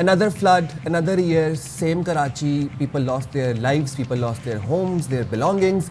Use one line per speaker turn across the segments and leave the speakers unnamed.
Another flood, another year, same Karachi, people lost their lives, people lost their homes, their belongings.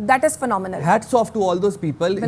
That is phenomenal.
Hats off to all those people.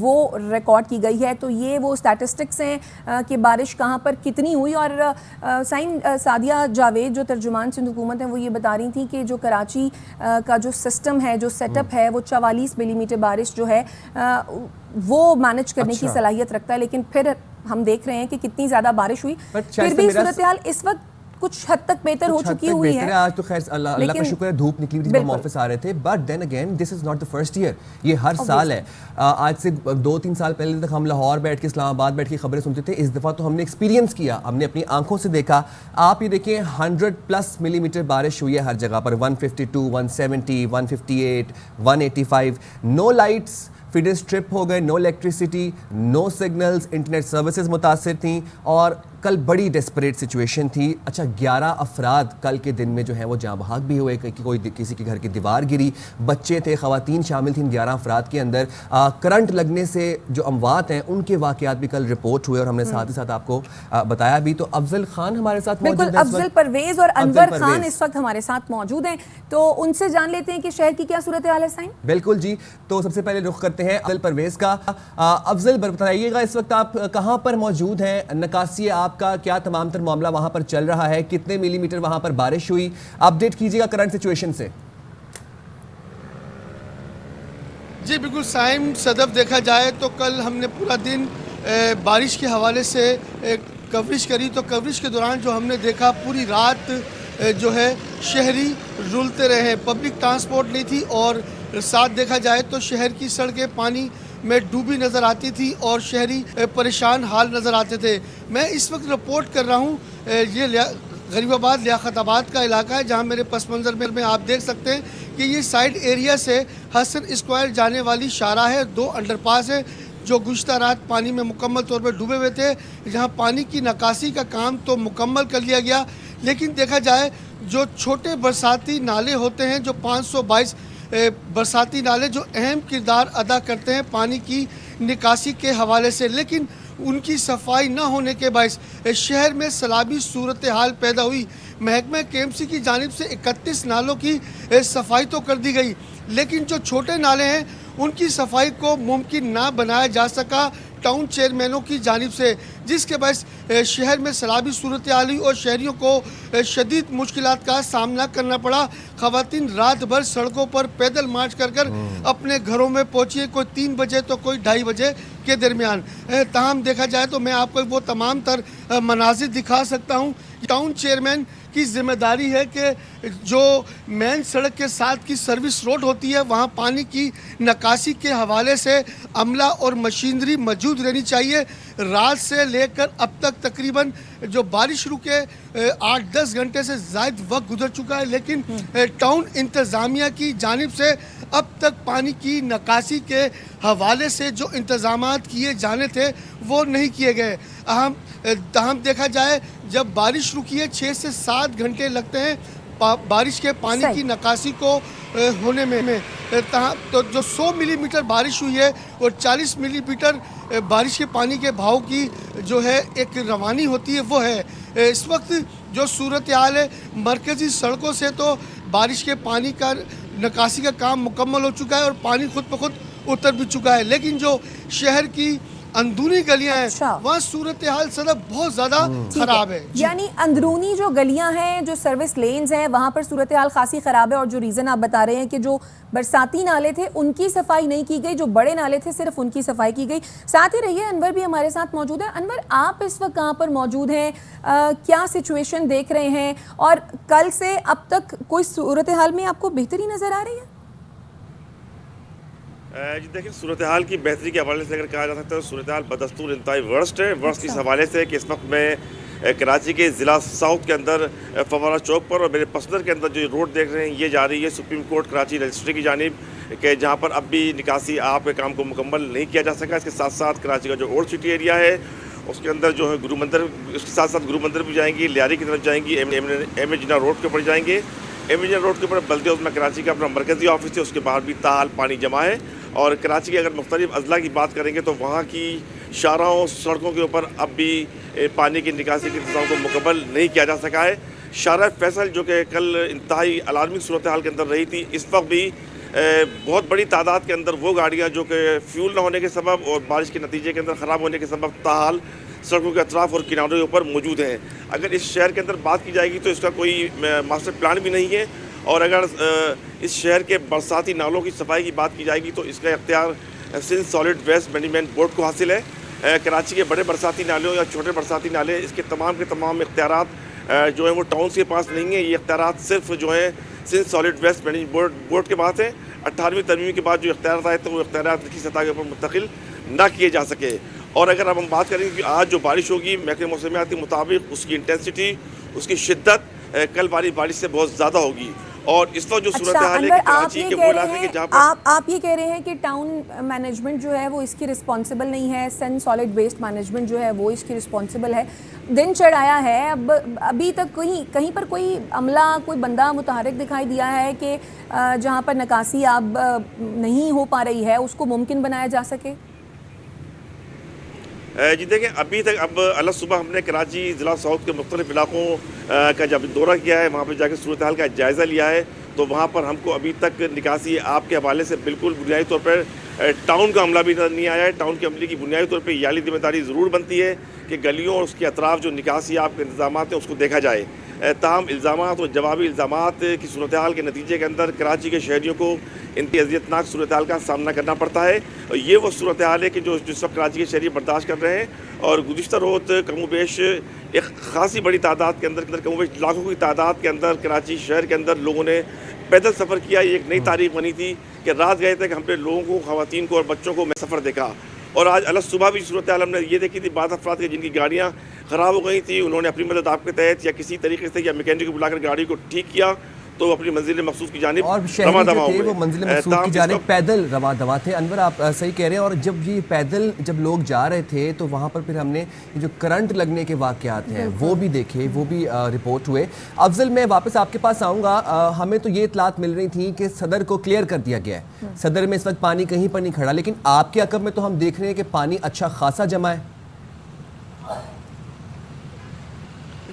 وہ record کی گئی ہے. تو یہ وہ statistics ہیں کہ بارش کہاں پر کتنی ہوئی. اور سائن سعدیہ جاوید جو ترجمان سندھ حکومت ہیں وہ یہ بتا رہی تھیں کہ جو کراچی کا جو سسٹم ہے, جو سیٹ اپ ہے, وہ 44 ملی میٹر بارش جو ہے وہ مینج کرنے کی صلاحیت رکھتا ہے. لیکن پھر ہم دیکھ رہے ہیں کہ کتنی زیادہ بارش ہوئی, پھر بھی صورتحال اس وقت کچھ حد تک بہتر ہو چکی ہوئی ہے.
آج تو خیر اللہ کا شکر ہے دھوپ نکلی ہوئی تھی, ہم آفس آ رہے تھے, but then again this is not the first year, یہ ہر سال ہے. آج سے 2-3 سال پہلے تک ہم لاہور بیٹھ کے اسلام آباد بیٹھ کے خبریں سنتے تھے, اس دفعہ تو ہم نے ایکسپیرینس کیا, ہم نے اپنی آنکھوں سے دیکھا. آپ یہ دیکھیں 100+ ملی میٹر بارش ہوئی ہے ہر جگہ پر, 152, 170, 158, 185, نو لائٹس, فیڈر اسٹرپ ہو گئے, نو الیکٹریسٹی, نو سگنلز, انٹرنیٹ سروسز متاثر تھیں, اور کل بڑی ڈیسپریٹ سچویشن تھی. اچھا 11 افراد کل کے دن میں جو ہیں وہ جاں بحق بھی ہوئے, کوئی کسی کے گھر کی دیوار گری, بچے تھے, خواتین شامل تھیں 11 افراد کے اندر. کرنٹ لگنے سے جو اموات ہیں ان کے واقعات بھی کل رپورٹ ہوئے, اور ہم نے ساتھ ہی ساتھ آپ کو بتایا بھی. تو افضل خان ہمارے ساتھ موجود ہیں,
بالکل افضل پرویز اور انور خان اس وقت ہمارے ساتھ موجود ہیں, تو ان سے جان لیتے ہیں کہ شہر کی کیا صورتحال ہے. سائن
بالکل جی, تو سب سے پہلے رخ کرتے ہیں افضل پرویز کا. افضل بتائیے گا اس وقت آپ کہاں پر موجود ہیں, نکاسی آپ کا کیا تمام تر معاملہ وہاں پر چل رہا ہے, کتنے ملی میٹر وہاں پر بارش ہوئی, اپڈیٹ کیجئے گا کرنٹ سچویشن سے.
جی بالکل سائم صدف, دیکھا جائے تو کل ہم نے پورا دن بارش کے حوالے سے کوریج کری, تو کوریج کے دوران جو ہم نے دیکھا پوری رات جو ہے شہری رولتے رہے, پبلک ٹرانسپورٹ نہیں تھی, اور ساتھ دیکھا جائے تو شہر کی سڑکیں پانی میں ڈوبی نظر آتی تھی اور شہری پریشان حال نظر آتے تھے. میں اس وقت رپورٹ کر رہا ہوں, یہ غریب آباد لیاقت آباد کا علاقہ ہے, جہاں میرے پس منظر میں آپ دیکھ سکتے ہیں کہ یہ سائڈ ایریا سے حسن اسکوائر جانے والی شاہراہ ہے. 2 انڈر پاس ہے جو گزشتہ رات پانی میں مکمل طور پر ڈوبے ہوئے تھے, جہاں پانی کی نکاسی کا کام تو مکمل کر لیا گیا, لیکن دیکھا جائے جو چھوٹے برساتی نالے ہوتے ہیں, جو 522 برساتی نالے جو اہم کردار ادا کرتے ہیں پانی کی نکاسی کے حوالے سے, لیکن ان کی صفائی نہ ہونے کے باعث شہر میں سیلابی صورتحال پیدا ہوئی. محکمہ KMC کی جانب سے 31 نالوں کی صفائی تو کر دی گئی, لیکن جو چھوٹے نالے ہیں ان کی صفائی کو ممکن نہ بنایا جا سکا ٹاؤن چیئرمینوں کی جانب سے, جس کے باعث شہر میں سیلابی صورتحال ہوئی اور شہریوں کو شدید مشکلات کا سامنا کرنا پڑا. خواتین رات بھر سڑکوں پر پیدل مارچ کر اپنے گھروں میں پہنچی, کوئی 3 بجے تو کوئی 2:30 بجے کے درمیان. تاہم دیکھا جائے تو میں آپ کو وہ تمام تر مناظر دکھا سکتا ہوں. ٹاؤن چیئرمین کی ذمہ داری ہے کہ جو مین سڑک کے ساتھ کی سروس روڈ ہوتی ہے وہاں پانی کی نکاسی کے حوالے سے عملہ اور مشینری موجود رہنی چاہیے. رات سے لے کر اب تک تقریباً جو بارش شروع کے 8-10 گھنٹے سے زائد وقت گزر چکا ہے, لیکن ٹاؤن انتظامیہ کی جانب سے اب تک پانی کی نکاسی کے حوالے سے جو انتظامات کیے جانے تھے وہ نہیں کیے گئے. تاہم دیکھا جائے جب بارش شروع کی ہے 6 سے 7 گھنٹے لگتے ہیں بارش کے پانی کی نکاسی کو ہونے میں. تو جو 100 ملی میٹر بارش ہوئی ہے اور 40 ملی میٹر بارش کے پانی کے بہاؤ کی جو ہے ایک روانی ہوتی ہے وہ ہے. اس وقت جو صورتحال ہے مرکزی سڑکوں سے تو بارش کے پانی کا نکاسی کا کام مکمل ہو چکا ہے اور پانی خود بخود اتر بھی چکا ہے, لیکن جو شہر کی اندرونی گلیاں ہیں وہاں صورتحال صدف بہت زیادہ خراب ہے.
یعنی اندرونی جو گلیاں ہیں, جو سروس لینز ہیں, وہاں پر صورتحال خاصی خراب ہے, اور جو ریزن آپ بتا رہے ہیں کہ جو برساتی نالے تھے ان کی صفائی نہیں کی گئی, جو بڑے نالے تھے صرف ان کی صفائی کی گئی. ساتھ ہی رہیے, انور بھی ہمارے ساتھ موجود ہے. انور, آپ اس وقت کہاں پر موجود ہیں, کیا سچویشن دیکھ رہے ہیں, اور کل سے اب تک کوئی صورتحال میں آپ کو بہتری نظر آ رہی ہے؟
جی دیکھیں, صورتحال کی بہتری کے حوالے سے اگر کہا جا سکتا ہے صورتحال بدستور انتہائی ورسٹ ہے. ورسٹ اس حوالے سے کہ اس وقت میں کراچی کے ضلع ساؤتھ کے اندر فوارہ چوک پر اور میرے پسندر کے اندر جو روڈ دیکھ رہے ہیں یہ جا رہی ہے سپریم کورٹ کراچی رجسٹری کی جانب, کہ جہاں پر اب بھی نکاسی آپ کے کام کو مکمل نہیں کیا جا سکا. اس کے ساتھ ساتھ کراچی کا جو اولڈ سٹی ایریا ہے اس کے اندر جو ہے گرو مندر, اس کے ساتھ ساتھ گرو مندر بھی جائیں گی, لیاری کی طرف جائیں گی, ایم اے جناح روڈ کے اوپر جائیں گے. ایم اے جناح روڈ کے اوپر بلدیہ عظمیٰ کراچی کا اپنا مرکزی آفس ہے, اس کے باہر بھی تاحال پانی جمع ہے. اور کراچی کے اگر مختلف اضلاع کی بات کریں گے تو وہاں کی شاہراہوں سڑکوں کے اوپر اب بھی پانی کی نکاسی کے انتظام کو مکمل نہیں کیا جا سکا ہے. شاہراہ فیصل جو کہ کل انتہائی الارمنگ صورتحال کے اندر رہی تھی, اس وقت بھی بہت بڑی تعداد کے اندر وہ گاڑیاں جو کہ فیول نہ ہونے کے سبب اور بارش کے نتیجے کے اندر خراب ہونے کے سبب تاحال سڑکوں کے اطراف اور کناروں کے اوپر موجود ہیں. اگر اس شہر کے اندر بات کی جائے گی تو اس کا کوئی ماسٹر پلان بھی نہیں ہے, اور اگر اس شہر کے برساتی نالوں کی صفائی کی بات کی جائے گی تو اس کا اختیار Sindh solid waste management board کو حاصل ہے. کراچی کے بڑے برساتی نالوں یا چھوٹے برساتی نالے, اس کے تمام اختیارات جو ہیں وہ ٹاؤنز کے پاس نہیں ہیں. یہ اختیارات صرف جو ہیں Sindh solid waste management board کے پاس ہیں. 18ویں ترمیم کے بعد جو اختیارات آئے تو وہ اختیارات نچلی سطح کے اوپر منتقل نہ کیے جا سکے. اور اگر اب ہم بات کریں کہ آج جو بارش ہوگی محکمہ موسمیات کے مطابق اس کی انٹینسٹی, اس کی شدت کل بارش سے بہت زیادہ ہوگی. اور اس وقت جو صورتحال ہے کہ کراچی کے وہ علاقے کے جہاں پر
آپ یہ کہہ رہے ہیں کہ ٹاؤن مینجمنٹ جو ہے وہ اس کی رسپانسبل نہیں ہے, سندھ سالڈ ویسٹ مینجمنٹ جو ہے وہ اس کی رسپانسبل ہے. دن چڑھایا ہے, ابھی تک کہیں پر کوئی عملہ, کوئی بندہ متحرک دکھائی دیا ہے کہ جہاں پر نکاسی اب نہیں ہو پا رہی ہے اس کو ممکن بنایا جا سکے؟
جی دیکھیں, ابھی تک اب الگ صبح ہم نے کراچی ضلع ساؤتھ کے مختلف علاقوں کا جب دورہ کیا ہے, وہاں پہ جا کے صورتحال کا جائزہ لیا ہے, تو وہاں پر ہم کو ابھی تک نکاسی آپ کے حوالے سے بالکل بنیادی طور پر ٹاؤن کا عملہ بھی نظر نہیں آیا ہے. ٹاؤن کے عملے کی بنیادی طور پہ یہ والی ذمہ داری ضرور بنتی ہے کہ گلیوں اور اس کے اطراف جو نکاسی آپ کے انتظامات ہیں اس کو دیکھا جائے. تاہم الزامات اور جوابی الزامات کی صورتحال کے نتیجے کے اندر کراچی کے شہریوں کو انتہائی اذیتناک صورتحال کا سامنا کرنا پڑتا ہے. اور یہ وہ صورتحال ہے کہ جو جس وقت کراچی کے شہری برداشت کر رہے ہیں. اور گزشتہ روز کم و بیش ایک خاصی بڑی تعداد کے اندر کم و بیش لاکھوں کی تعداد کے اندر کراچی شہر کے اندر لوگوں نے پیدل سفر کیا. یہ ایک نئی تاریخ بنی تھی کہ رات گئے تھے کہ ہم نے لوگوں کو, خواتین کو اور بچوں کو میں سفر دیکھا. اور آج الگ صبح بھی صورتحال ہم نے یہ دیکھی تھی, بعض افراد کے جن کی گاڑیاں خراب ہو گئی تھیں انہوں نے اپنی مدد آپ کے تحت یا کسی طریقے سے یا میکینک کو بلا کر گاڑی کو ٹھیک کیا تو وہ اپنی منزل مخصوص کی جانب
اور شہری جو تھے وہ منزل مخصوص کی جانب پیدل رواں دواں تھے. انور آپ صحیح کہہ رہے ہیں. اور جب یہ پیدل جب لوگ جا رہے تھے تو وہاں پر پھر ہم نے جو کرنٹ لگنے کے واقعات ہیں وہ بھی دیکھے, وہ بھی رپورٹ ہوئے. افضل, میں واپس آپ کے پاس آؤں گا. ہمیں تو یہ اطلاعات مل رہی تھیں کہ صدر کو کلیئر کر دیا گیا ہے, صدر میں اس وقت پانی کہیں پر نہیں کھڑا, لیکن آپ کے عقب میں تو ہم دیکھ رہے ہیں کہ پانی اچھا خاصا جمع ہے.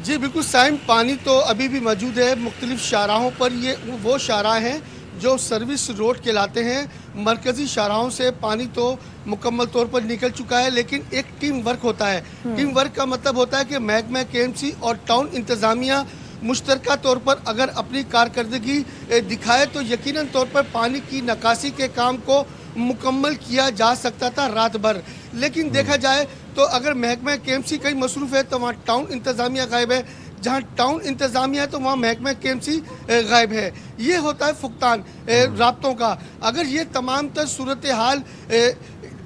جی بالکل سائم, پانی تو ابھی بھی موجود ہے مختلف شاہراہوں پر. یہ وہ شاہراہ ہیں جو سروس روڈ کہلاتے ہیں. مرکزی شاہراہوں سے پانی تو مکمل طور پر نکل چکا ہے, لیکن ایک ٹیم ورک ہوتا ہے. ٹیم ورک کا مطلب ہوتا ہے کہ محکمہ KMC اور ٹاؤن انتظامیہ مشترکہ طور پر اگر اپنی کارکردگی دکھائے تو یقیناً طور پر پانی کی نکاسی کے کام کو مکمل کیا جا سکتا تھا رات بھر. لیکن دیکھا جائے تو اگر محکمہ KMC کئی مصروف ہے تو وہاں ٹاؤن انتظامیہ غائب ہے, جہاں ٹاؤن انتظامیہ ہے تو وہاں محکمہ KMC غائب ہے. یہ ہوتا ہے فقدان رابطوں کا. اگر یہ تمام تر صورتحال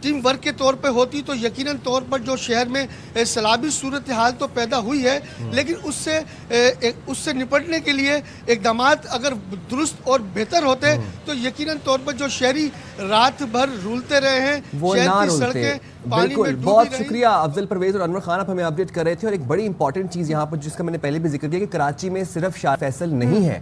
ٹیم ورک کے طور پہ ہوتی تو یقیناً طور پر جو شہر میں سیلابی صورتحال تو پیدا ہوئی ہے, لیکن اس سے نپٹنے کے لیے اقدامات اگر درست اور بہتر ہوتے تو یقیناً طور پر جو شہری رات بھر رولتے رہے ہیں,
وہ
شہر
نہ
کی
رولتے.
سڑکیں پانی میں
بالکل,
ڈوبی
بہت
رہی.
شکریہ افضل پرویز اور انور خان, آپ ہمیں اپڈیٹ کر رہے تھے. اور ایک بڑی امپورٹنٹ چیز یہاں پر جس کا میں نے پہلے بھی ذکر کیا کہ کراچی میں صرف شاہ فیصل نہیں ہے.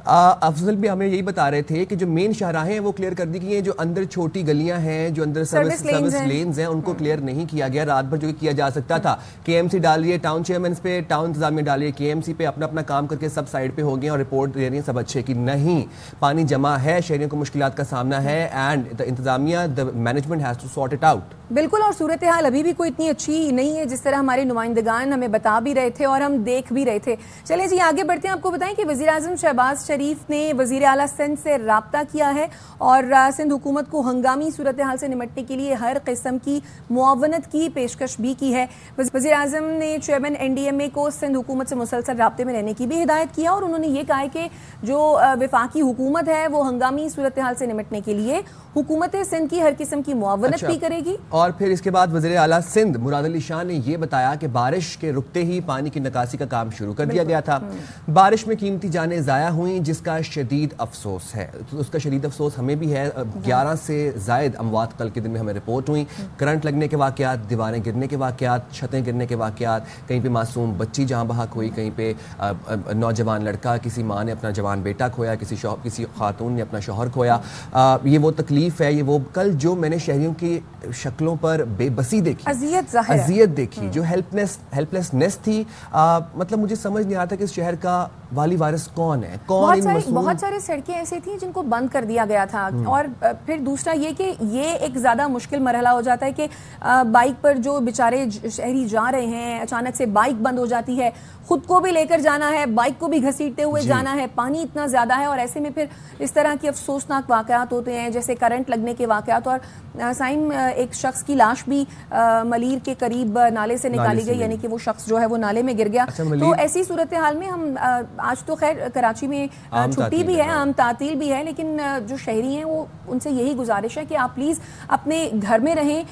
افضل بھی ہمیں یہی بتا رہے تھے کہ جو مین شاہراہیں ہیں وہ کلیئر کر دی گئی ہیں, جو اندر چھوٹی گلیاں ہیں, جو اندر سروس لینز ہیں, ان کو کلیئر نہیں کیا گیا رات بھر جو کہ کیا جا سکتا تھا. KMC ڈال رہی ہے ٹاؤن چیئرمینس پہ, ٹاؤن انتظامیہ ڈال رہی ہے KMC پہ, اپنا کام کر کے سب سائڈ پہ ہو گئے اور رپورٹ دے رہی ہیں سب اچھے کی نہیں. پانی جمع ہے, شہریوں کو مشکلات کا سامنا ہے, اینڈ دا انتظامیہ, the management has to sort it out.
بالکل, اور صورتحال ابھی بھی کوئی اتنی اچھی نہیں ہے جس طرح ہمارے نمائندگان ہمیں بتا بھی رہے تھے اور ہم دیکھ بھی رہے تھے. چلیں جی آگے بڑھتے ہیں. آپ کو بتائیں کہ وزیر اعظم شہباز شریف نے وزیر اعلیٰ سندھ سے رابطہ کیا ہے اور سندھ حکومت کو ہنگامی صورتحال سے نمٹنے کے لیے ہر قسم کی معاونت کی پیشکش بھی کی ہے. وزیر اعظم نے چیئرمین NDMA کو سندھ حکومت سے مسلسل رابطے میں رہنے کی بھی ہدایت کیا, اور انہوں نے یہ کہا ہے کہ جو وفاقی حکومت ہے وہ ہنگامی صورتحال سے نمٹنے کے لیے حکومت سندھ کی ہر قسم کی معاونت بھی کرے گی.
اور پھر اس کے بعد وزیر اعلیٰ سندھ مراد علی شاہ نے یہ بتایا کہ بارش کے رکتے ہی پانی کی نکاسی کا کام شروع کر دیا گیا تھا. بارش میں قیمتی جانیں ضائع ہوئیں جس کا شدید افسوس ہے. اس کا شدید افسوس ہمیں بھی ہے. 11 سے زائد اموات کل کے دن میں ہمیں رپورٹ ہوئیں. کرنٹ لگنے کے واقعات, دیواریں گرنے کے واقعات, چھتیں گرنے کے واقعات, کہیں پہ معصوم بچی جہاں بحق ہوئی, کہیں پہ نوجوان لڑکا, کسی ماں نے اپنا جوان بیٹا کھویا, کسی خاتون نے اپنا شوہر کھویا. یہ وہ تکلیف ہے, یہ وہ کل جو میں نے شہریوں کی شکلوں پر بے بسی دیکھی, اذیت دیکھی, جو ہیلپ لیسنس تھی. مطلب مجھے سمجھ نہیں آتا کہ اس شہر کا والی وائرس کون ہے, کون ان مسموم.
بہت سارے سڑکیں ایسی تھیں جن کو بند کر دیا گیا تھا, اور پھر دوسرا یہ کہ یہ ایک زیادہ مشکل مرحلہ ہو جاتا ہے کہ بائک پر جو بیچارے شہری جا رہے ہیں, اچانک سے بائک بند ہو جاتی ہے, خود کو بھی لے کر جانا ہے, بائک کو بھی گھسیٹتے ہوئے جانا ہے, پانی اتنا زیادہ ہے, اور ایسے میں پھر اس طرح کی افسوسناک واقعات ہوتے ہیں جیسے کرنٹ لگنے کے واقعات. اور سائم ایک شخص کی لاش بھی ملیر کے قریب نالے سے نکالی گئی, یعنی کہ وہ شخص جو ہے وہ نالے میں گر گیا. تو ایسی صورتحال میں ہم آج تو خیر کراچی میں چھٹی بھی ہے, عام تعطیل بھی ہے, لیکن جو شہری ہیں وہ ان سے یہی گزارش ہے کہ آپ پلیز اپنے گھر میں رہیں,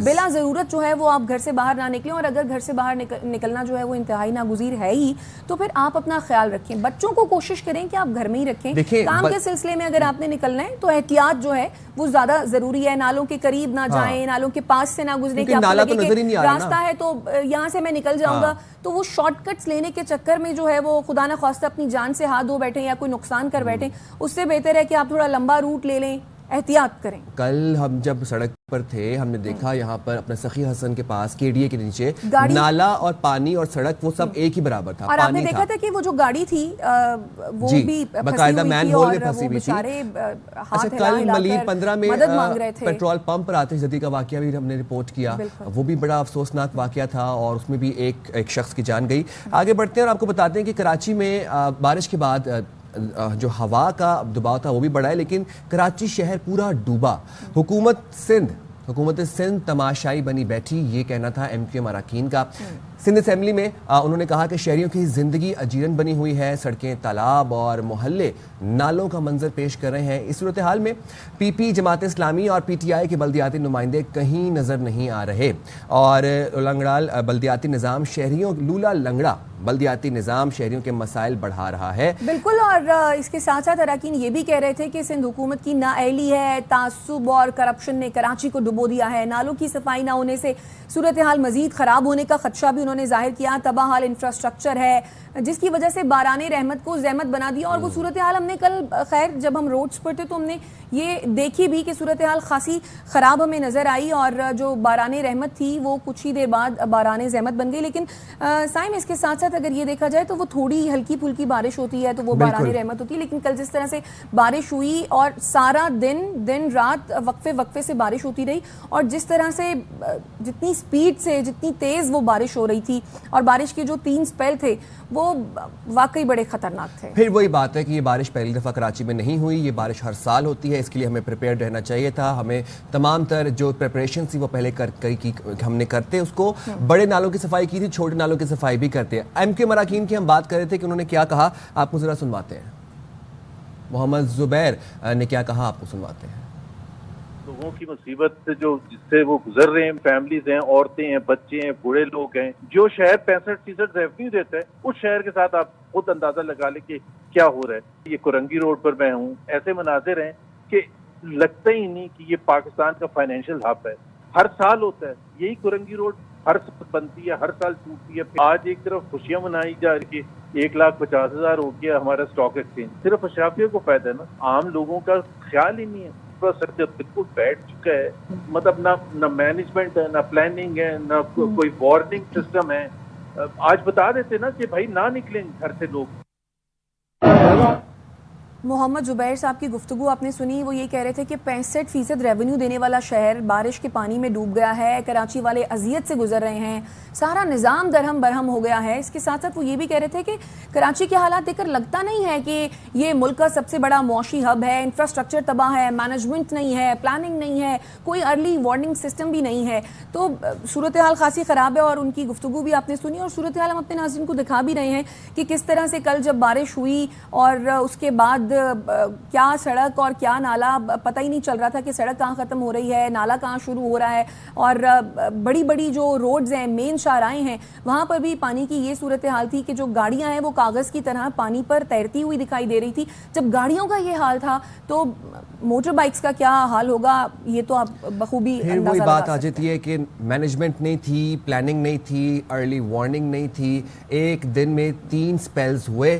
بلا ضرورت جو ہے وہ آپ گھر سے باہر نہ نکلیں, اور اگر گھر سے باہر نکلنا جو ہے وہ انتہائی ناگزیر ہے ہی تو پھر آپ اپنا خیال رکھیں. بچوں کو کوشش کریں کہ آپ گھر میں ہی رکھیں. کام کے سلسلے میں اگر آپ نے نکلنا ہے تو احتیاط جو ہے وہ زیادہ ضروری ہے. نالوں کے قریب نہ جائیں, نالوں کے پاس سے نہ گزریں کہ آپ کو لگے کہ راستہ ہے تو یہاں سے میں نکل جاؤں گا, تو وہ شارٹ کٹس لینے کے چکر میں جو ہے وہ خدا نہ خواستہ اپنی جان سے ہاتھ دھو بیٹھیں یا کوئی نقصان کر بیٹھیں. اس سے بہتر ہے کہ آپ تھوڑا لمبا روٹ لے لیں, احتیاط کریں.
کل ہم جب سڑک پر تھے ہم نے دیکھا یہاں پر اپنے سخی حسن کے پاس KDA کے نیچے نالا اور پانی اور سڑک وہ سب ایک ہی برابر تھا.
اور آپ نے دیکھا تھا کہ وہ جو گاڑی تھی وہ بھی
باقاعدہ مین ہول میں پھنسی ہوئی تھی. اچھا, کل ملیر 15 میں پیٹرول پمپ پر آتش زدی کا واقعہ بھی ہم نے رپورٹ کیا, وہ بھی بڑا افسوسناک واقعہ تھا اور اس میں بھی ایک شخص کی جان گئی. آگے بڑھتے ہیں اور آپ کو بتاتے ہیں کہ کراچی میں بارش کے بعد جو ہوا کا دباؤ تھا وہ بھی بڑھا ہے, لیکن کراچی شہر پورا ڈوبا. حکومت سندھ تماشائی بنی بیٹھی, یہ کہنا تھا MQM اراکین کا. سندھ اسمبلی میں انہوں نے کہا کہ شہریوں کی زندگی اجیرن بنی ہوئی ہے, سڑکیں, تالاب اور محلے نالوں کا منظر پیش کر رہے ہیں. اس صورتحال میں PP جماعت اسلامی اور PTI کے بلدیاتی نمائندے کہیں نظر نہیں آ رہے, اور لنگڑال بلدیاتی نظام شہریوں کے مسائل بڑھا رہا ہے.
بالکل, اور اس کے ساتھ ساتھ اراکین یہ بھی کہہ رہے تھے کہ سندھ حکومت کی نااہلی ہے, تعصب اور کرپشن نے کراچی کو ڈبو دیا ہے. نالوں کی صفائی نہ ہونے سے صورتحال مزید خراب ہونے کا خدشہ بھی انہوں نے ظاہر کیا. تباہ حال انفراسٹرکچر ہے جس کی وجہ سے باران رحمت کو زحمت بنا دیا, اور وہ صورتحال ہم نے کل خیر جب ہم روڈز پر تھے تو ہم نے یہ دیکھی بھی کہ صورتحال خاصی خراب ہمیں نظر آئی, اور جو باران رحمت تھی وہ کچھ ہی دیر بعد باران زحمت بن گئی. لیکن سائم اس کے ساتھ ساتھ اگر یہ دیکھا جائے تو وہ تھوڑی ہلکی پھلکی بارش ہوتی ہے تو وہ باران رحمت ہوتی ہے, لیکن کل جس طرح سے بارش ہوئی اور سارا دن رات وقفے سے بارش ہوتی رہی, اور جس طرح سے جتنی سپیڈ سے جتنی تیز وہ بارش ہو رہی تھی, اور بارش کے جو 3 سپیل تھے وہ واقعی بڑے خطرناک تھے.
پھر وہی بات ہے کہ یہ بارش پہلی دفعہ کراچی میں نہیں ہوئی, یہ بارش ہر سال ہوتی ہے, اس کے لیے ہمیں پریپیئرڈ رہنا چاہیے تھا. ہمیں تمام تر جو پریپریشن تھی وہ پہلے ہم نے کرتے, اس کو بڑے نالوں کی صفائی کی تھی, چھوٹے نالوں کی صفائی بھی کرتے ہیں. MQM اراکین کی ہم بات کر رہے تھے کہ انہوں نے کیا کہا, آپ کو ذرا سنواتے ہیں. محمد زبیر نے کیا کہا, آپ کو سنواتے ہیں.
لوگوں کی مصیبت جو جس سے وہ گزر رہے ہیں, فیملیز ہیں, عورتیں ہیں, بچے ہیں, بوڑھے لوگ ہیں. جو شہر 65% ریونیو دیتا ہے اس شہر کے ساتھ آپ خود اندازہ لگا لیں کہ کیا ہو رہا ہے. یہ کرنگی روڈ پر میں ہوں, ایسے مناظر ہیں کہ لگتا ہی نہیں کہ یہ پاکستان کا فائنینشیل ہب ہے. ہر سال ہوتا ہے یہی کرنگی روڈ, ہر سال بنتی ہے, ہر سال ٹوٹتی ہے. آج ایک طرف خوشیاں منائی جا رہی ہے, 1,50,000 ہو گیا ہمارا اسٹاک ایکسچینج. صرف اشرافیوں کو فائدہ ہے نا, عام لوگوں کا خیال ہی نہیں ہے. بالکل بیٹھ چکا ہے, مطلب نہ مینجمنٹ ہے, نہ پلاننگ ہے, نہ کوئی وارننگ سسٹم ہے. آج بتا دیتے نا کہ بھائی نہ نکلیں گھر سے لوگ.
محمد زبیر صاحب کی گفتگو آپ نے سنی, وہ یہ کہہ رہے تھے کہ 65% ریونیو دینے والا شہر بارش کے پانی میں ڈوب گیا ہے, کراچی والے اذیت سے گزر رہے ہیں, سارا نظام درہم برہم ہو گیا ہے. اس کے ساتھ ساتھ وہ یہ بھی کہہ رہے تھے کہ کراچی کے حالات دیکھ کر لگتا نہیں ہے کہ یہ ملک کا سب سے بڑا معاشی ہب ہے, انفراسٹرکچر تباہ ہے, مینجمنٹ نہیں ہے, پلاننگ نہیں ہے, کوئی ارلی وارننگ سسٹم بھی نہیں ہے. تو صورتحال خاصی خراب ہے, اور ان کی گفتگو بھی آپ نے سنی, اور صورتحال ہم اپنے ناظرین کو دکھا بھی رہے ہیں کہ کس طرح سے کل جب بارش ہوئی اور اس کے بعد کیا سڑک اور کیا نالا, پتہ ہی نہیں چل رہا تھا کہ سڑک کہاں ختم ہو رہی ہے, نالا کہاں شروع ہو رہا ہے. اور بڑی بڑی جو روڈز ہیں, مین شاہراہیں ہیں, وہاں پر بھی پانی کی یہ صورتحال تھی کہ جو گاڑیاں ہیں وہ کاغذ کی طرح پانی پر تیرتی ہوئی دکھائی دے رہی تھی. جب گاڑیوں کا یہ حال تھا تو موٹر بائکس کا کیا حال ہوگا, یہ تو آپ بخوبی
پھر وہی بات آ جاتی ہے کہ مینجمنٹ نہیں تھی, پلاننگ نہیں تھی, ارلی وارننگ نہیں تھی. ایک دن میں 3 سپیلز ہوئے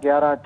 11,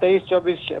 23-24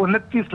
29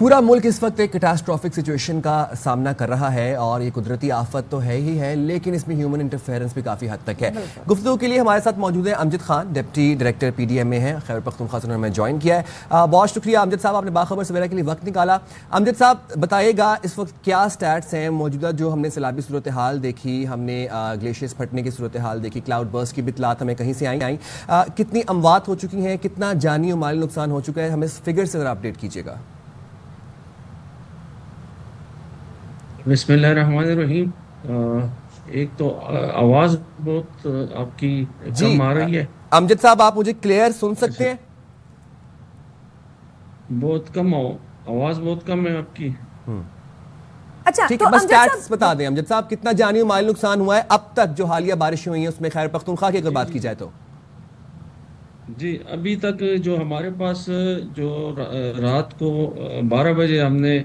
پورا ملک اس وقت ایک کیٹاسٹرافک سچویشن کا سامنا کر رہا ہے اور یہ قدرتی آفت تو ہے ہی ہے لیکن اس میں ہیومن انٹرفیئرنس بھی کافی حد تک ہے. گفتگو کے لیے ہمارے ساتھ موجود ہیں Amjad Khan, deputy director P D M A ہیں, خیبر پختونخوا سے انہوں نے جوائن کیا ہے. بہت شکریہ امجد صاحب, آپ نے باخبر سویرا کے لیے وقت نکالا. امجد صاحب بتائیے گا اس وقت کیا سٹیٹس ہیں موجودہ, جو ہم نے سیلابی صورتحال دیکھی, ہم نے گلیشیئرز پھٹنے کی صورتحال دیکھی, کلاؤڈ برسٹ کی بھی اطلاعات ہمیں کہیں سے آئیں, کتنی اموات ہو چکی ہیں, کتنا جانی و مالی نقصان ہو چکا ہے, ہمیں اس فگر سے ذرا اپڈیٹ کیجیے گا.
بسم اللہ الرحمن الرحیم. ایک تو آواز بہت آپ کی کم آ رہی ہے.
امجد صاحب آپ مجھے کلیئر سن سکتے ہیں؟
بہت کم آواز بہت کم ہے آپ کی.
اچھا
ٹھیک ہے, بس سٹیٹس بتا دیں امجد صاحب, کتنا جانی و مالی نقصان ہوا ہے اب تک جو حالیہ بارشیں ہوئی ہیں اس میں خیبر پختونخوا کی اگر بات کی جائے تو.
جی ابھی تک جو ہمارے پاس جو رات کو 12 بجے ہم نے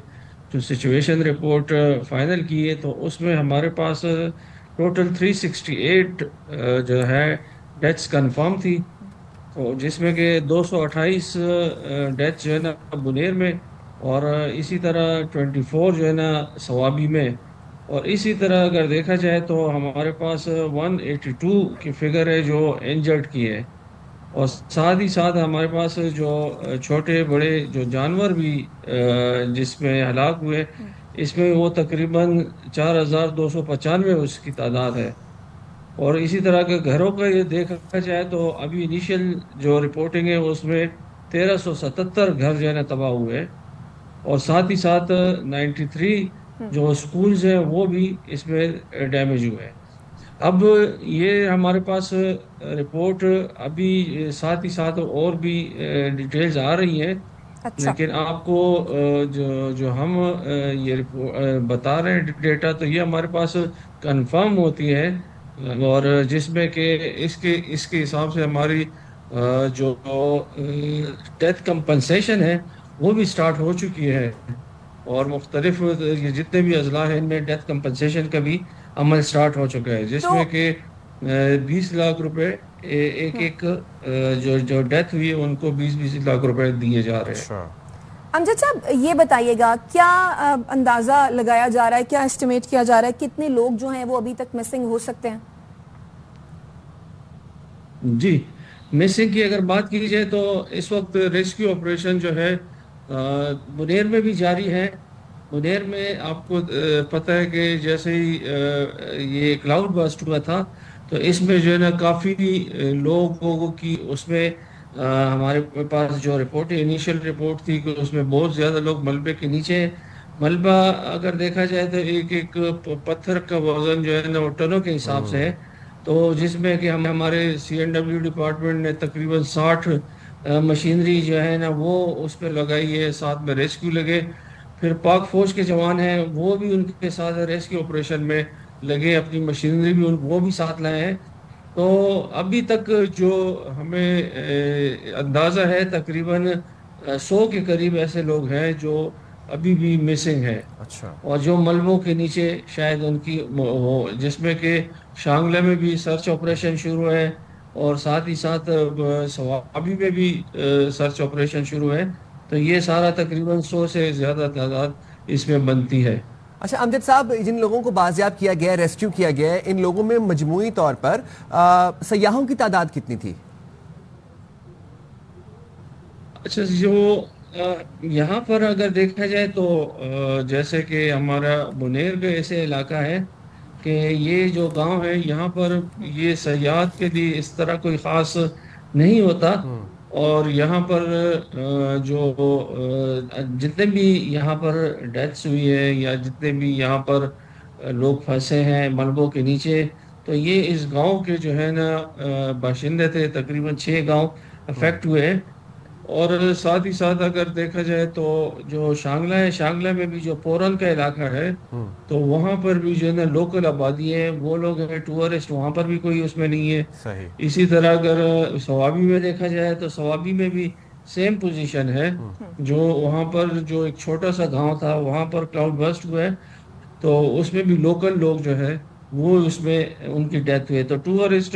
جو سچویشن رپورٹ فائنل کی ہے تو اس میں ہمارے پاس ٹوٹل 368 جو ہے ڈیتھس کنفرم تھی, تو جس میں کہ 228 ڈیتھ جو ہے نا بنیر میں, اور اسی طرح 24 جو ہے نا ثوابی میں, اور اسی طرح اگر دیکھا جائے تو ہمارے پاس 182 کی فگر ہے جو انجرڈ کی ہے, اور ساتھ ہی ساتھ ہمارے پاس جو چھوٹے بڑے جو جانور بھی جس میں ہلاک ہوئے اس میں وہ تقریباً 4295 اس کی تعداد ہے. اور اسی طرح کے گھروں کا یہ دیکھا جائے تو ابھی انیشیل جو رپورٹنگ ہے اس میں 1377 گھر جو ہے نا تباہ ہوئے, اور ساتھ ہی ساتھ 93 جو سکولز ہیں وہ بھی اس میں ڈیمیج ہوئے. اب یہ ہمارے پاس رپورٹ ابھی ساتھ ہی ساتھ اور بھی ڈیٹیلز آ رہی ہیں, لیکن آپ کو جو ہم یہ بتا رہے ہیں ڈیٹا تو یہ ہمارے پاس کنفرم ہوتی ہے, اور جس میں کہ اس کے حساب سے ہماری جو ڈیتھ کمپنسیشن ہے وہ بھی سٹارٹ ہو چکی ہے, اور مختلف جتنے بھی اضلاع ہیں ان میں ڈیتھ کمپنسیشن کا بھی عمل سٹارٹ ہو چکا ہے, جس میں کہ 20 لاکھ روپے ایک جو ڈیتھ ہوئی ہے ان کو 20 لاکھ روپے دیے جا رہے ہیں.
امجد صاحب یہ بتائیے گا کیا اندازہ لگایا جا رہا ہے, کیا اسٹیمیٹ کیا جا رہا ہے کتنے لوگ جو ہیں وہ ابھی تک مسنگ ہو سکتے ہیں؟
جی مسنگ کی اگر بات کی جائے تو اس وقت ریسکیو آپریشن جو ہے بنیر میں بھی جاری ہے. بنیر میں آپ کو پتہ ہے کہ جیسے ہی یہ کلاؤڈ برسٹ ہوا تھا تو اس میں جو ہے نا کافی لوگوں کی اس میں ہمارے پاس جو رپورٹ انیشیل رپورٹ تھی کہ اس میں بہت زیادہ لوگ ملبے کے نیچے, ملبہ اگر دیکھا جائے تو ایک پتھر کا وزن جو ہے نا وہ ٹنوں کے حساب سے ہے, تو جس میں کہ ہمارے CNW ڈپارٹمنٹ نے تقریباً 60 مشینری جو ہے نا وہ اس پہ لگائی ہے, ساتھ میں ریسکیو لگے, پھر پاک فوج کے جوان ہیں وہ بھی ان کے ساتھ ریسکیو آپریشن میں لگے, اپنی مشینری بھی وہ بھی ساتھ لائے ہیں. تو ابھی تک جو ہمیں اندازہ ہے تقریباً 100 کے قریب ایسے لوگ ہیں جو ابھی بھی مسنگ ہیں, اور جو ملبوں کے نیچے شاید ان کی ہو, جس میں کہ شانگلہ میں بھی سرچ آپریشن شروع ہے, اور ساتھ ہی ساتھ ثوابی میں بھی سرچ آپریشن شروع ہے, تو یہ سارا تقریباً 100 سے زیادہ تعداد اس میں بنتی ہے.
اچھا امجد صاحب, جن لوگوں کو بازیاب کیا گیا, ریسکیو کیا گیا ہے, ان لوگوں میں مجموعی طور پر سیاحوں کی تعداد کتنی تھی؟
اچھا جو یہاں پر اگر دیکھا جائے تو جیسے کہ ہمارا بنیر کا ایسے علاقہ ہے کہ یہ جو گاؤں ہے یہاں پر یہ سیاحت کے لیے اس طرح کوئی خاص نہیں ہوتا, اور یہاں پر جو جتنے بھی یہاں پر ڈیتھس ہوئی ہے یا جتنے بھی یہاں پر لوگ پھنسے ہیں ملبوں کے نیچے, تو یہ اس گاؤں کے جو ہے نا باشندے تھے, تقریباً 6 گاؤں افیکٹ ہوئے ہیں. اور ساتھ ہی ساتھ اگر دیکھا جائے تو جو شانگلہ ہے, شانگلہ میں بھی جو پورن کا علاقہ ہے تو وہاں پر بھی جو ہے نا لوکل آبادی ہے, وہ لوگ ہیں ٹورسٹ, وہاں پر بھی کوئی اس میں نہیں ہے. اسی طرح اگر ثوابی میں دیکھا جائے تو ثوابی میں بھی سیم پوزیشن ہے, جو وہاں پر جو ایک چھوٹا سا گاؤں تھا وہاں پر کلاؤڈ برسٹ ہوا ہے, تو اس میں بھی لوکل لوگ جو ہے وہ اس میں ان کی ڈیتھ ہوئی. تو ٹورسٹ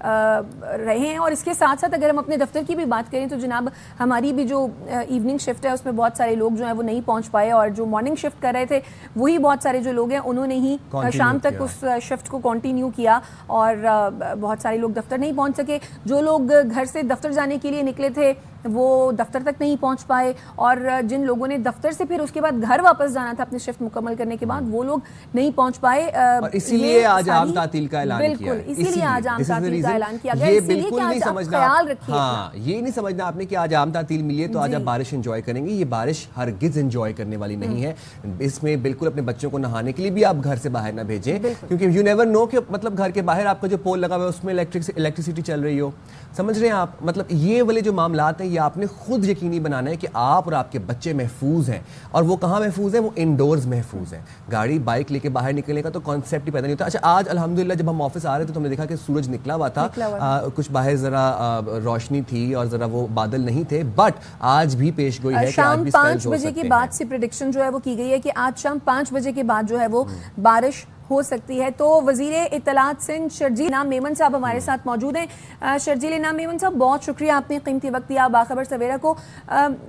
رہے ہیں. اور اس کے ساتھ ساتھ اگر ہم اپنے دفتر کی بھی بات کریں تو جناب ہماری بھی جو ایوننگ شفٹ ہے اس میں بہت سارے لوگ جو ہیں وہ نہیں پہنچ پائے, اور جو مارننگ شفٹ کر رہے تھے وہی بہت سارے جو لوگ ہیں انہوں نے ہی شام تک اس شفٹ کو کنٹینیو کیا, اور بہت سارے لوگ دفتر نہیں پہنچ سکے. جو لوگ گھر سے دفتر جانے کے لیے نکلے تھے وہ دفتر تک نہیں پہنچ پائے, اور جن لوگوں نے دفتر سے پھر اس کے بعد گھر واپس جانا تھا اپنی شفٹ مکمل کرنے کے بعد وہ لوگ نہیں پہنچ پائے.
اور اسی لیے آج عام تعطیل کا اعلان کیا,
بالکل اسی لیے آج عام تعطیل کا اعلان کیا گیا.
یہ
اسی لیے
بالکل
کہ
نہیں
آج آپ
سمجھنا,
خیال رکھیے,
ہاں یہ نہیں سمجھنا آپ نے کہ آج عام تعطیل ملی ہے تو آج آپ بارش انجوائے کریں گے. یہ بارش ہرگز انجوائے کرنے والی نہیں ہے. اس میں بالکل اپنے بچوں کو نہانے کے لیے بھی آپ گھر سے باہر نہ بھیجیں, کیونکہ یو نیور نو کہ مطلب گھر کے باہر آپ کا جو پول لگا ہوا ہے اس میں الیکٹریسٹی چل رہی ہو. سمجھ رہے ہیں آپ, مطلب یہ والے جو معاملات ہیں یہ آپ نے خود یقینی بنانا ہے کہ آپ اور آپ کے بچے محفوظ ہیں. اور وہ کہاں محفوظ ہیں؟ وہ انڈورز محفوظ ہیں. گاڑی بائک لے کے باہر نکلنے کا تو کانسیپٹ ہی پیدا نہیں ہوتا. اچھا آج الحمدللہ جب ہم آفس آ رہے تھے تو ہم نے دیکھا کہ سورج نکلا ہوا تھا, کچھ باہر ذرا روشنی تھی اور ذرا وہ بادل نہیں تھے, بٹ آج بھی پیش گوئی ہے کہ آج بھی
شام 5 بجے کے بعد سے پریڈکشن جو ہے وہ کی گئی ہے کہ آج شام 5 بجے کے بعد جو ہے وہ بارش ہو سکتی ہے. تو وزیر اطلاعات سندھ شرجیل انعام میمن صاحب ہمارے ساتھ موجود ہیں. شرجیل انعام میمن صاحب بہت شکریہ, آپ نے قیمتی وقت دیا باخبر سویرا کو.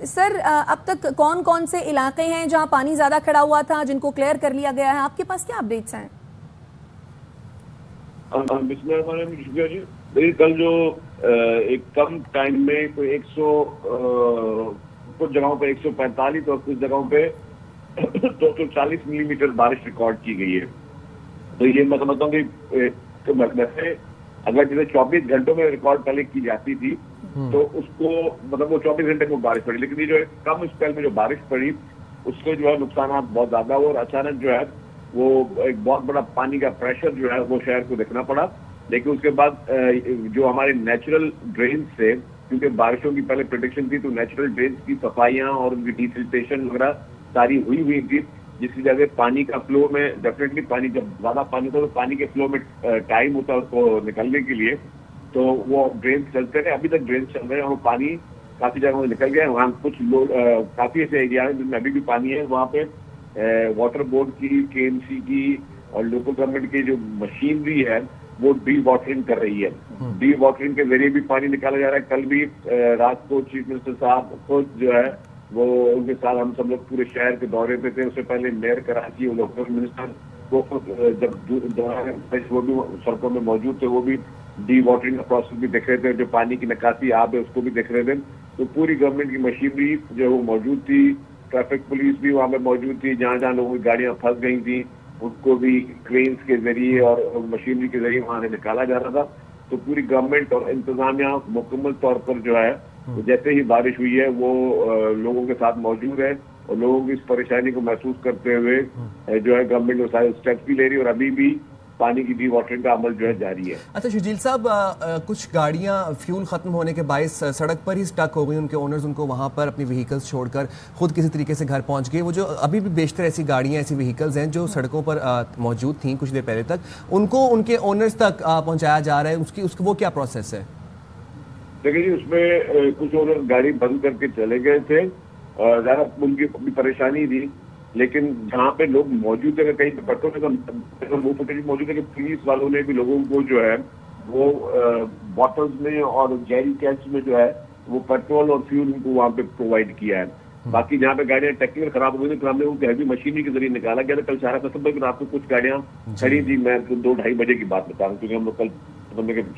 سر اب تک کون کون سے علاقے ہیں جہاں پانی زیادہ کھڑا ہوا تھا جن کو کلیئر کر لیا گیا ہے؟ آپ کے پاس کیا اپڈیٹس ہیں؟
بسم اللہ الرحمن الرحیم. شکریہ جی. میری کل جو ایک کم ٹائم میں کوئی 100 کچھ جگہوں پہ 145 اور کچھ جگہوں پہ 240 ملی میٹر بارش ریکارڈ کی گئی ہے. تو یہ میں سمجھتا ہوں کہ ویسے اگر جیسے 24 گھنٹوں میں ریکارڈ پہلے کی جاتی تھی تو اس کو مطلب وہ 24 گھنٹے میں بارش پڑی, لیکن یہ جو کم اسپیل میں جو بارش پڑی اس سے جو ہے نقصانات بہت زیادہ ہوئے, اور اچانک جو ہے وہ ایک بہت بڑا پانی کا پریشر جو ہے وہ شہر کو دیکھنا پڑا. لیکن اس کے بعد جو ہمارے نیچرل ڈرینز تھے, کیونکہ بارشوں کی پہلے پریڈکشن تھی تو نیچرل ڈرینز کی صفائیاں اور ان کی ڈیسلٹیشن وغیرہ ساری ہوئی تھی, جس کی وجہ سے پانی کا فلو میں ڈیفینیٹلی پانی جب زیادہ پانی ہوتا ہے تو پانی کے فلو میں ٹائم ہوتا ہے اس کو نکلنے کے لیے, تو وہ ڈرینز چلتے رہے. ابھی تک ڈرینز چل رہے ہیں اور پانی کافی جگہوں سے نکل گیا ہے. وہاں کچھ لوگ کافی ایسے ایریا ہیں جن میں ابھی بھی پانی ہے, وہاں پہ واٹر بورڈ کی, KMC کی اور لوکل گورنمنٹ کی جو مشینری ہے وہ ڈی واٹرنگ کر رہی ہے. ڈی واٹرنگ کے ذریعے بھی پانی نکالا جا رہا ہے. کل بھی رات کو چیف منسٹر صاحب خود جو ہے وہ ان کے ساتھ ہم سب لوگ پورے شہر کے دورے پہ تھے. اس سے پہلے میئر کراچی اور لوکل منسٹر وہ جب وہ بھی سڑکوں میں موجود تھے, وہ بھی ڈی واٹرنگ کا پروسیس بھی دیکھ رہے تھے, جو پانی کی نکاسی آب ہے اس کو بھی دیکھ رہے تھے. تو پوری گورنمنٹ کی مشینری جو ہے وہ موجود تھی. ٹریفک پولیس بھی وہاں پہ موجود تھی. جہاں جہاں لوگوں کی گاڑیاں پھنس گئی تھیں ان کو بھی کرینز کے ذریعے اور مشینری کے ذریعے وہاں سے نکالا جا رہا تھا. تو پوری گورنمنٹ اور انتظامیہ مکمل طور پر جو ہے جیسے ہی بارش ہوئی ہے وہ لوگوں کے ساتھ موجود ہے, اور لوگوں کی اس پریشانی کو محسوس کرتے ہوئے جو ہے گورنمنٹ وہ سارے اسٹیپس بھی لے رہی ہے, اور ابھی بھی پانی کی ڈی واٹرنگ کا عمل جو ہے جاری ہے.
اچھا شجیل صاحب, کچھ گاڑیاں فیول ختم ہونے کے باعث سڑک پر ہی سٹک ہو گئی, ان کے اونرز ان کو وہاں پر اپنی وہیکلز چھوڑ کر خود کسی طریقے سے گھر پہنچ گئے. وہ جو ابھی بھی بیشتر ایسی گاڑیاں ایسی وہیکلز ہیں جو سڑکوں پر موجود تھیں کچھ دیر پہلے تک, ان کو ان کے اونرز تک پہنچایا جا رہا ہے, اس وہ کیا پروسیس ہے؟
دیکھیں جی, اس میں کچھ اونر گاڑی بند کر کے چلے گئے تھے, زیادہ ان کی اپنی پریشانی تھی, لیکن جہاں پہ لوگ موجود تھے کہیں پہ پیٹرول کا وہ فوٹیج موجود ہے کہ پولیس والوں نے بھی لوگوں کو جو ہے وہ بوٹلز میں اور جیری کینس میں جو ہے وہ پیٹرول اور فیول ان کو وہاں پہ پرووائڈ کیا ہے. باقی جہاں پہ گاڑیاں ٹیکنیکل خراب ہو گئی تو ہم نے ان کو ہیوی مشینری کے ذریعے نکالا گیا تھا. کل سارا قسم ہے کہ رات کو کچھ گاڑیاں کھڑی تھی, میں 2-2:30 بجے کی بات بتا رہا ہوں کیونکہ ہم لوگ کل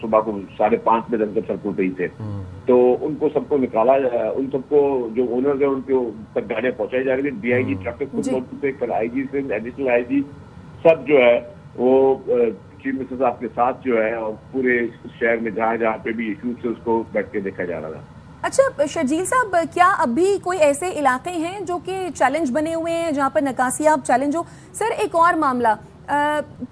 صبح کو 5:30 بجے تک سڑکوں پہ ہی تھے. تو ان کو سب کو نکالا, ان سب کو جو اونرز ہیں ان کو تک گاڑیاں پہنچائی جا رہی تھی. DIG ٹریفک خود موجود تھے, کل IG سے ایڈیشنل IG سب جو ہے وہ چیف منسٹر صاحب کے ساتھ جو ہے اور پورے شہر میں جہاں جہاں پہ بھی ایشوز سے اس کو بیٹھ کے دیکھا جا رہا تھا.
اچھا شرجیل صاحب, کیا ابھی کوئی ایسے علاقے ہیں جو کہ چیلنج بنے ہوئے ہیں جہاں پر نکاسیاب چیلنج ہو؟ سر ایک اور معاملہ,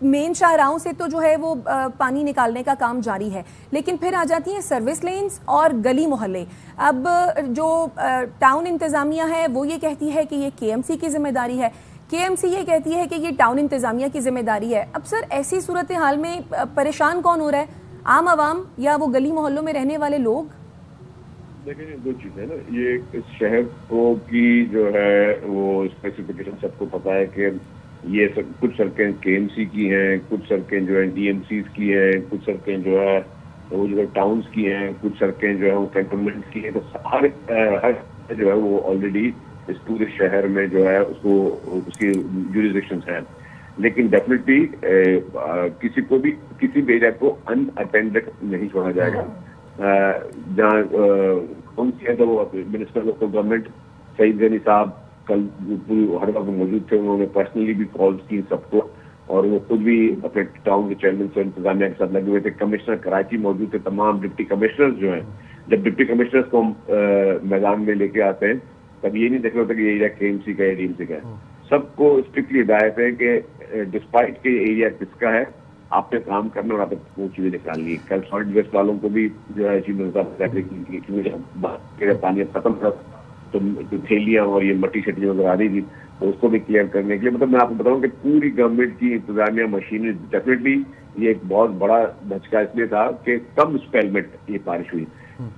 مین شاہراہوں سے تو جو ہے وہ پانی نکالنے کا کام جاری ہے, لیکن پھر آ جاتی ہیں سروس لینز اور گلی محلے. اب جو ٹاؤن انتظامیہ ہے وہ یہ کہتی ہے کہ یہ KMC کی ذمہ داری ہے, KMC یہ کہتی ہے کہ یہ ٹاؤن انتظامیہ کی ذمہ داری ہے. اب سر ایسی صورتحال میں پریشان کون ہو رہا ہے, عام عوام یا وہ گلی محلوں میں رہنے والے لوگ؟
دیکھیں یہ 2 چیزیں نا, یہ اس شہر کو کی جو ہے وہ اسپیسیفکیشن سب کو پتا ہے کہ یہ کچھ سڑکیں KMC کی ہیں, کچھ سڑکیں جو ہیں DMCs کی ہیں, کچھ سڑکیں جو ہے وہ جو ہے ٹاؤنس کی ہیں, کچھ سڑکیں جو ہیں وہ کنٹونمنٹ کی ہیں, تو ہر جو ہے وہ آلریڈی اس پورے شہر میں جو ہے اس کی جوریسڈکشنز ہیں. لیکن ڈیفینیٹلی کسی کو بھی کسی بھی ایریا کو ان اٹینڈڈ نہیں چھوڑا جائے گا. جہاں کون سی ہے تو وہ minister local government Saeed Ghani صاحب کل پوری ہر وقت موجود تھے. انہوں نے پرسنلی بھی کالز کی سب کو, اور وہ خود بھی اپنے ٹاؤن کے چیئرمین سے انتظامیہ کے ساتھ لگے ہوئے تھے. کمشنر کراچی موجود تھے, تمام ڈپٹی کمشنرز جو ہیں, جب ڈپٹی کمشنرز کو میدان میں لے کے آتے ہیں تب یہ نہیں دیکھ رہا ہوتا کہ یہ ایریا کے ایم سی کا ہے, ڈی ایم سی کا ہے. سب کو اسٹرکٹلی ہدایت ہے کہ ڈسپائٹ کے ایریا کس کا ہے, آپ نے کام کرنا اور آپ نے وہ چیزیں نکالنی. کل سالٹ ویسٹ والوں کو بھی جو ہے چیز پانی اب ختم تھا تو تھیلیاں اور یہ مٹی شٹی نظر آ رہی تھی, تو اس کو بھی کلیئر کرنے کے لیے مطلب میں آپ کو بتاؤں کہ پوری گورنمنٹ کی انتظامیہ مشینری ڈیفینیٹلی یہ ایک بہت بڑا دھچکا اس لیے تھا کہ کم اسپیل میں یہ بارش ہوئی.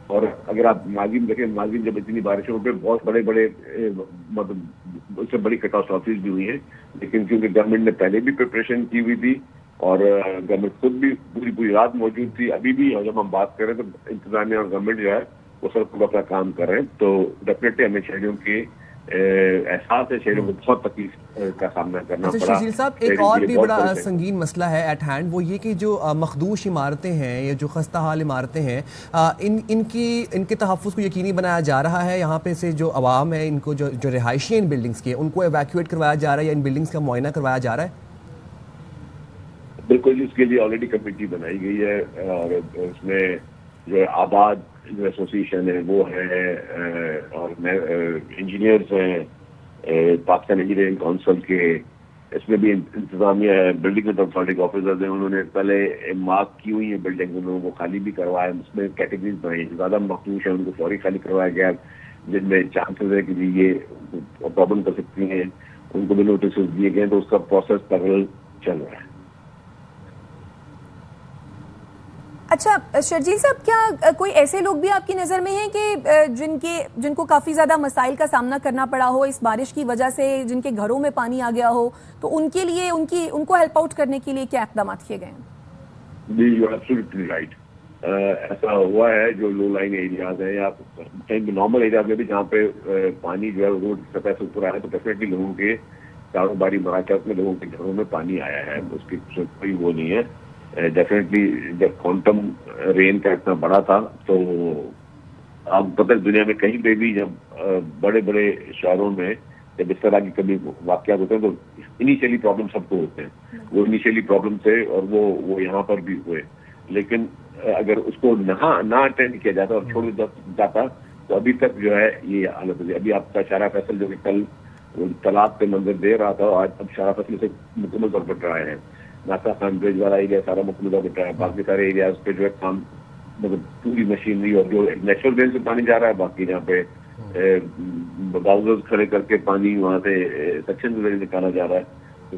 اور اگر آپ ماضی میں دیکھیں, ماضی میں جب اتنی بارشوں پہ بہت بڑے بڑے مطلب اس سے بڑی کیٹاسٹرافیز بھی ہوئی ہیں, لیکن کیونکہ گورنمنٹ نے پہلے بھی پریپریشن کی ہوئی تھی اور گورنمنٹ خود بھی پوری رات موجود تھی. ابھی بھی جب ہم بات کریں تو انتظامیہ اور گورنمنٹ جو ہے وہ سب کو اپنا کام کر رہے ہیں. تو ڈیفینیٹلی ہمیں شہریوں کے احساس ہے, شہریوں کو بہت تکلیف کا سامنا کرنا پڑا.
شرجیل صاحب, ایک اور بھی بڑا سنگین مسئلہ ہے ایٹ ہینڈ, وہ یہ کہ جو مخدوش عمارتیں ہیں یا جو خستہ حال عمارتیں ہیں, ان کے تحفظ کو یقینی بنایا جا رہا ہے. یہاں پہ سے جو عوام ہے ان کو جو رہائشی ہیں ان بلڈنگز کے, ان کو ایویکویٹ کروایا جا رہا ہے یا ان بلڈنگز کا معائنہ کروایا جا رہا ہے؟
بالکل, اس کے لیے آلریڈی کمیٹی بنائی گئی ہے, اور اس میں جو آباد جو ایسوسیشن ہے وہ ہے, اور انجینئرز ہیں پاکستان انجینئرنگ کونسل کے, اس میں بھی انتظامیہ ہے, بلڈنگ اینڈ اتھارٹی آفیسرز ہیں. انہوں نے پہلے مارک کی ہوئی ہیں بلڈنگ, انہوں کو خالی بھی کروایا. اس میں کیٹیگریز بنائی, زیادہ مخدوش ہیں ان کو فوری خالی کروایا گیا, جن میں چانسز ہے کہ یہ پرابلم کر سکتی ہیں, ان کو بھی نوٹسز دیے گئے. تو اس کا پروسیس پیرل چل رہا ہے.
اچھا شرجیل صاحب, کیا کوئی ایسے لوگ بھی آپ کی نظر میں ہیں کہ جن کو کافی زیادہ مسائل کا سامنا کرنا پڑا ہو اس بارش کی وجہ سے, جن کے گھروں میں پانی آ گیا ہو, تو ان کے لیے ان کو ہیلپ آؤٹ کرنے کے لیے کیا اقدامات کیے گئے ہیں؟
جی, یو آر ایبسولوٹلی رائٹ. ایسا ہوا ہے جو لو لائن ایریاز ہیں یا کہیں نارمل ایریاز میں بھی جہاں پہ پانی جو ہے روڈ کی سطح سے اوپر آیا, تو ڈیفینیٹلی لوگوں کے کاروباری مراکز میں لوگوں کے گھروں میں پانی آیا ہے, اس کی کوئی وہ نہیں ہے. ڈیفینیٹلی جب کوانٹم رین کا اتنا بڑا تھا تو آپ پتہ دنیا میں کہیں پہ بھی جب بڑے بڑے شہروں میں جب اس طرح کی کبھی واقعات ہوتے ہیں تو انیشیلی پرابلم سب کو ہوتے ہیں. وہ انیشیلی پرابلم تھے اور وہ یہاں پر بھی ہوئے, لیکن اگر اس کو نہ اٹینڈ کیا جاتا اور چھوڑ جاتا تو ابھی تک جو ہے یہ حالت ہوتی ہے. ابھی آپ کا شارع فیصل جو کہ کل طلاق کے منظر دے رہا تھا, آج اب شارع فیصل سے مکمل طور پر ٹرائے ہیں. ناسا خان برج والا ایریا سارا مکمل طور پر ٹرائے, باقی سارے ایریاز پہ جو ہے کام مطلب پوری مشینری اور جو نیچرل رین سے پانی جا رہا ہے, باقی جہاں پہ باؤزرز کھڑے کر کے پانی وہاں سے سیکشن سے نکالا جا رہا ہے, تو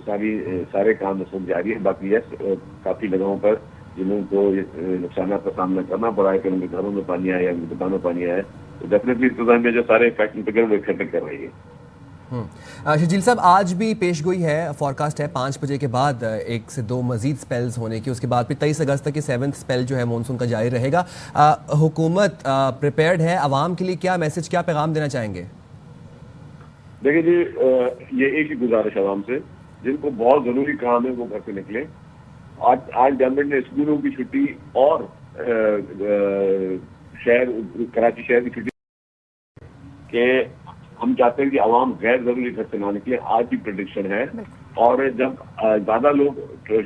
سارے کام اس وقت جاری ہے. باقی یس کافی جگہوں پر جنہوں کو نقصانات کا سامنا کرنا پڑا ہے کہ ان کے گھروں میں پانی آیا, ان کی دکانوں میں پانی آیا ہے, تو ڈیفینیٹلی انتظامیہ جو سارے فیکٹری پہ وہ اکٹھے کر رہی ہے.
شرجیل صاحب, آج بھی پیش گوئی ہے, فورکاسٹ ہے 5 بجے کے بعد 1 سے 2 مزید سپیلز ہونے کی, اس کے بعد پھر 23 اگست تک 7th سپیل جو ہے مونسون کا جاری رہے گا. حکومت پریپیئرڈ ہے؟ عوام کے لیے کیا میسج, کیا پیغام دینا چاہیں گے؟
دیکھیں جی, یہ ایک ہی گزارش عوام سے, جن کو بہت ضروری کام ہے وہ گھر سے نکلیں. آج گورنمنٹ نے اسکولوں کی چھٹی اور کراچی شہر کی چھٹی کہ ہم چاہتے ہیں کہ عوام غیر ضروری گھر سے نہ نکلے. آج بھی پریڈکشن ہے, اور جب زیادہ لوگ